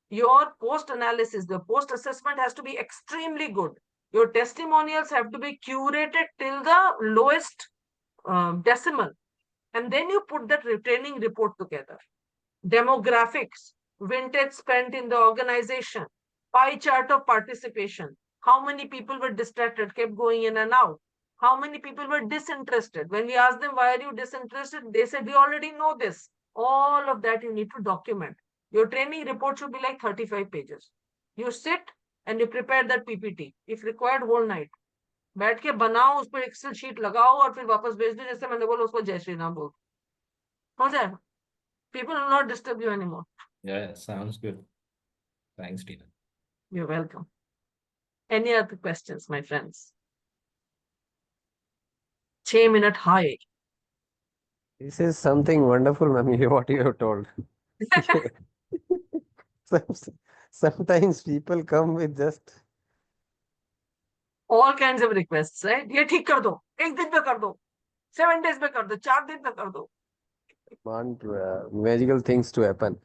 Your post analysis, the post assessment has to be extremely good. Your testimonials have to be curated till the lowest decimal. And then you put that training report together. Demographics, vintage spent in the organization, pie chart of participation, how many people were distracted, kept going in and out, how many people were disinterested. When we asked them, why are you disinterested? They said, we already know this. All of that you need to document. Your training report should be like 35 pages. You sit and you prepare that PPT. If required, whole night. बैठ के बनाओ, उस पर Excel sheet लगाओ और फिर वापस भेज दो, जैसे मैंने बोला उसको जय श्री राम बोल. हो जाएगा. People will not disturb you anymore. Yeah, sounds good. Thanks, Tina. You're welcome. Any other questions, my friends? 6 minute high. This is something wonderful, ma'am, what you have told. Sometimes people come with just All kinds of requests, right? ये ठीक कर दो, 1 दिन में कर दो, 7 days में कर दो, 4 दिन में कर दो. want magical things to happen.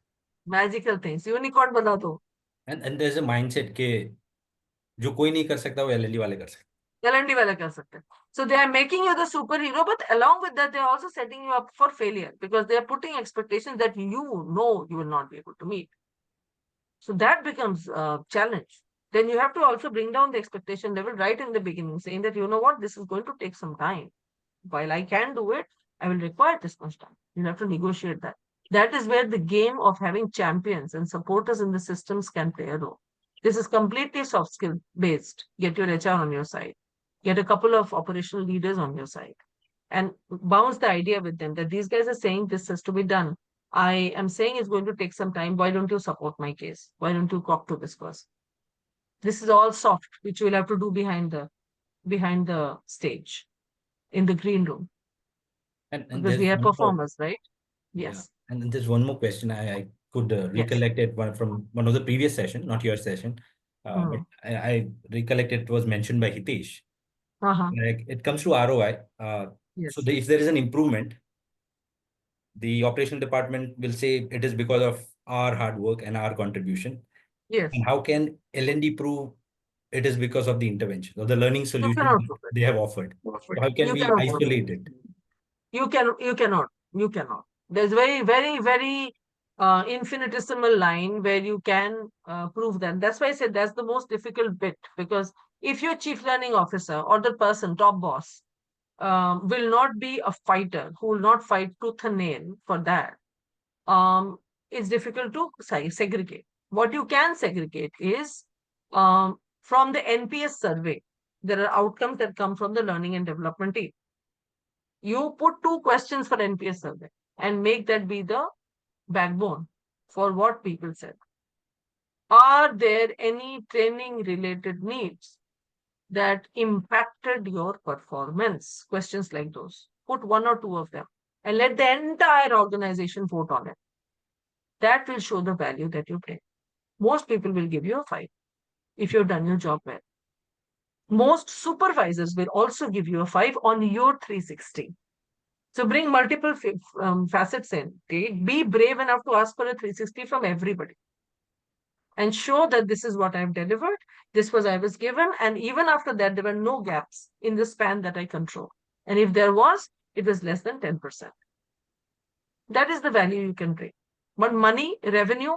Magical things. Unicorn बना दो. And there's a mindset के जो कोई नहीं कर सकता वो LLD वाले कर सकते. LND वाले कर सकते हैं. So they are making you the superhero, but along with that, they are also setting you up for failure because they are putting expectations that you know you will not be able to meet. So that becomes a challenge. Then you have to also bring down the expectation level right in the beginning, saying that, you know what, this is going to take some time. While I can do it, I will require this much time. You have to negotiate that. That is where the game of having champions and supporters in the systems can play a role. This is completely soft skill based. Get your HR on your side. Get a couple of operational leaders on your side and bounce the idea with them that these guys are saying this has to be done. I am saying it's going to take some time. Why don't you support my case? Why don't you talk to this person? This is all soft, which we'll have to do behind the stage in the green room. And Because there's we have one more- performers, right? Yeah. Yes. And then there's one more question I could recollect it from one of the previous session, not your session. But I recollect it was mentioned by Hitesh. Like it comes to ROI. Yes. So if there is an improvement, the operational department will say it is because of our hard work and our contribution. Yes. And how can LND prove it is because of the intervention or the learning solution cannot prove it. they have offered? So how can You we cannot prove isolate it? You cannot. There's very infinitesimal line where you can prove that. That's why I said that's the most difficult bit, because if your chief learning officer or the person, top boss, will not be a fighter, who will not fight tooth and nail for that, it's difficult to segregate. What you can segregate is from the NPS survey, there are outcomes that come from the learning and development team. You put 2 questions for NPS survey and make that be the backbone for what people said. Are there any training related needs that impacted your performance? Questions like those. Put 1 or 2 of them and let the entire organization vote on it. That will show the value that you bring. Most people will give you a 5 if you've done your job well. Most supervisors will also give you a 5 on your 360. So bring multiple facets in. Be brave enough to ask for a 360 from everybody. And show that this is what I've delivered. This was I was given. And even after that, there were no gaps in the span that I control. And if there was, it was less than 10%. That is the value you can bring. But money, revenue,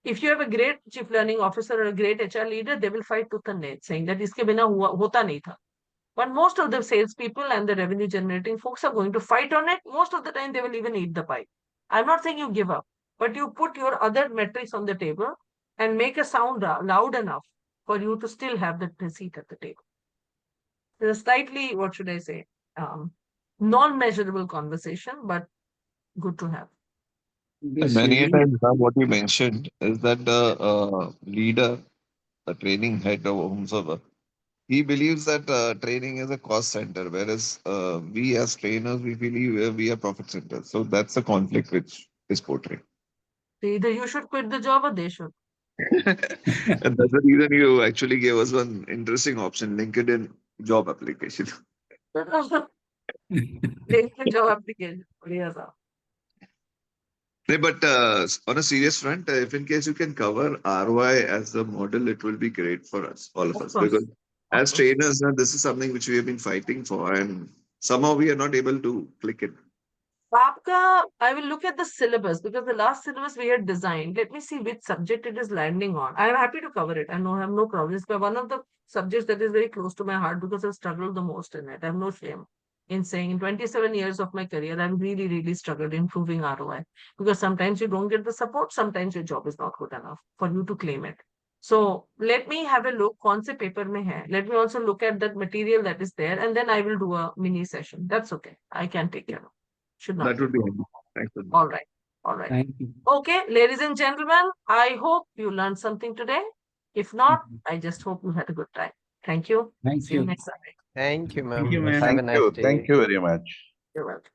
if you have a great chief learning officer or a great HR leader, they will fight tooth and nail, saying that iske bina hota nahi tha. But most of the salespeople and the revenue generating folks are going to fight on it. Most of the time, they will even eat the pie. I'm not saying you give up, but you put your other metrics on the table and make a sound loud enough for you to still have the seat at the table. There's a slightly, what should I say, non-measurable conversation, but good to have. The And many a schedule, times, what you mentioned is that the leader, the training head or whomsoever, he believes that training is a cost center, whereas we as trainers, we believe we are profit centers. So that's a conflict which is portrayed. Either you should quit the job or they should. And that's the reason you actually gave us one interesting option, LinkedIn job application. LinkedIn job application. बढ़िया था. No, but on a serious front, if in case you can cover ROI as a model, it will be great for us, all of Of us. course. Because Of as course. trainers, this is something which we have been fighting for, and somehow we are not able to click it. Papka, I will look at the syllabus because the last syllabus we had designed. Let me see which subject it is landing on. I am happy to cover it. I have no problems. But one of the subjects that is very close to my heart because I've struggled the most in it. I have no shame in saying in 27 years of my career, I've really, really struggled in improving ROI because sometimes you don't get the support, sometimes your job is not good enough for you to claim it. So let me have a look. कौन से paper में है? Let me also look at that material that is there, and then I will do a mini session. That's okay. I can take care of it. Should not That be a would be problem. handy. Thanks for that. All right. All right. thank you. Okay, ladies and gentlemen, I hope you learned something today. If not, I just hope you had a good time. Thank you. Thank See you you. next Sunday. Thank you, Thank you, ma'am. ma'am. Have a Thank nice you. day. Thank you very much. You're welcome.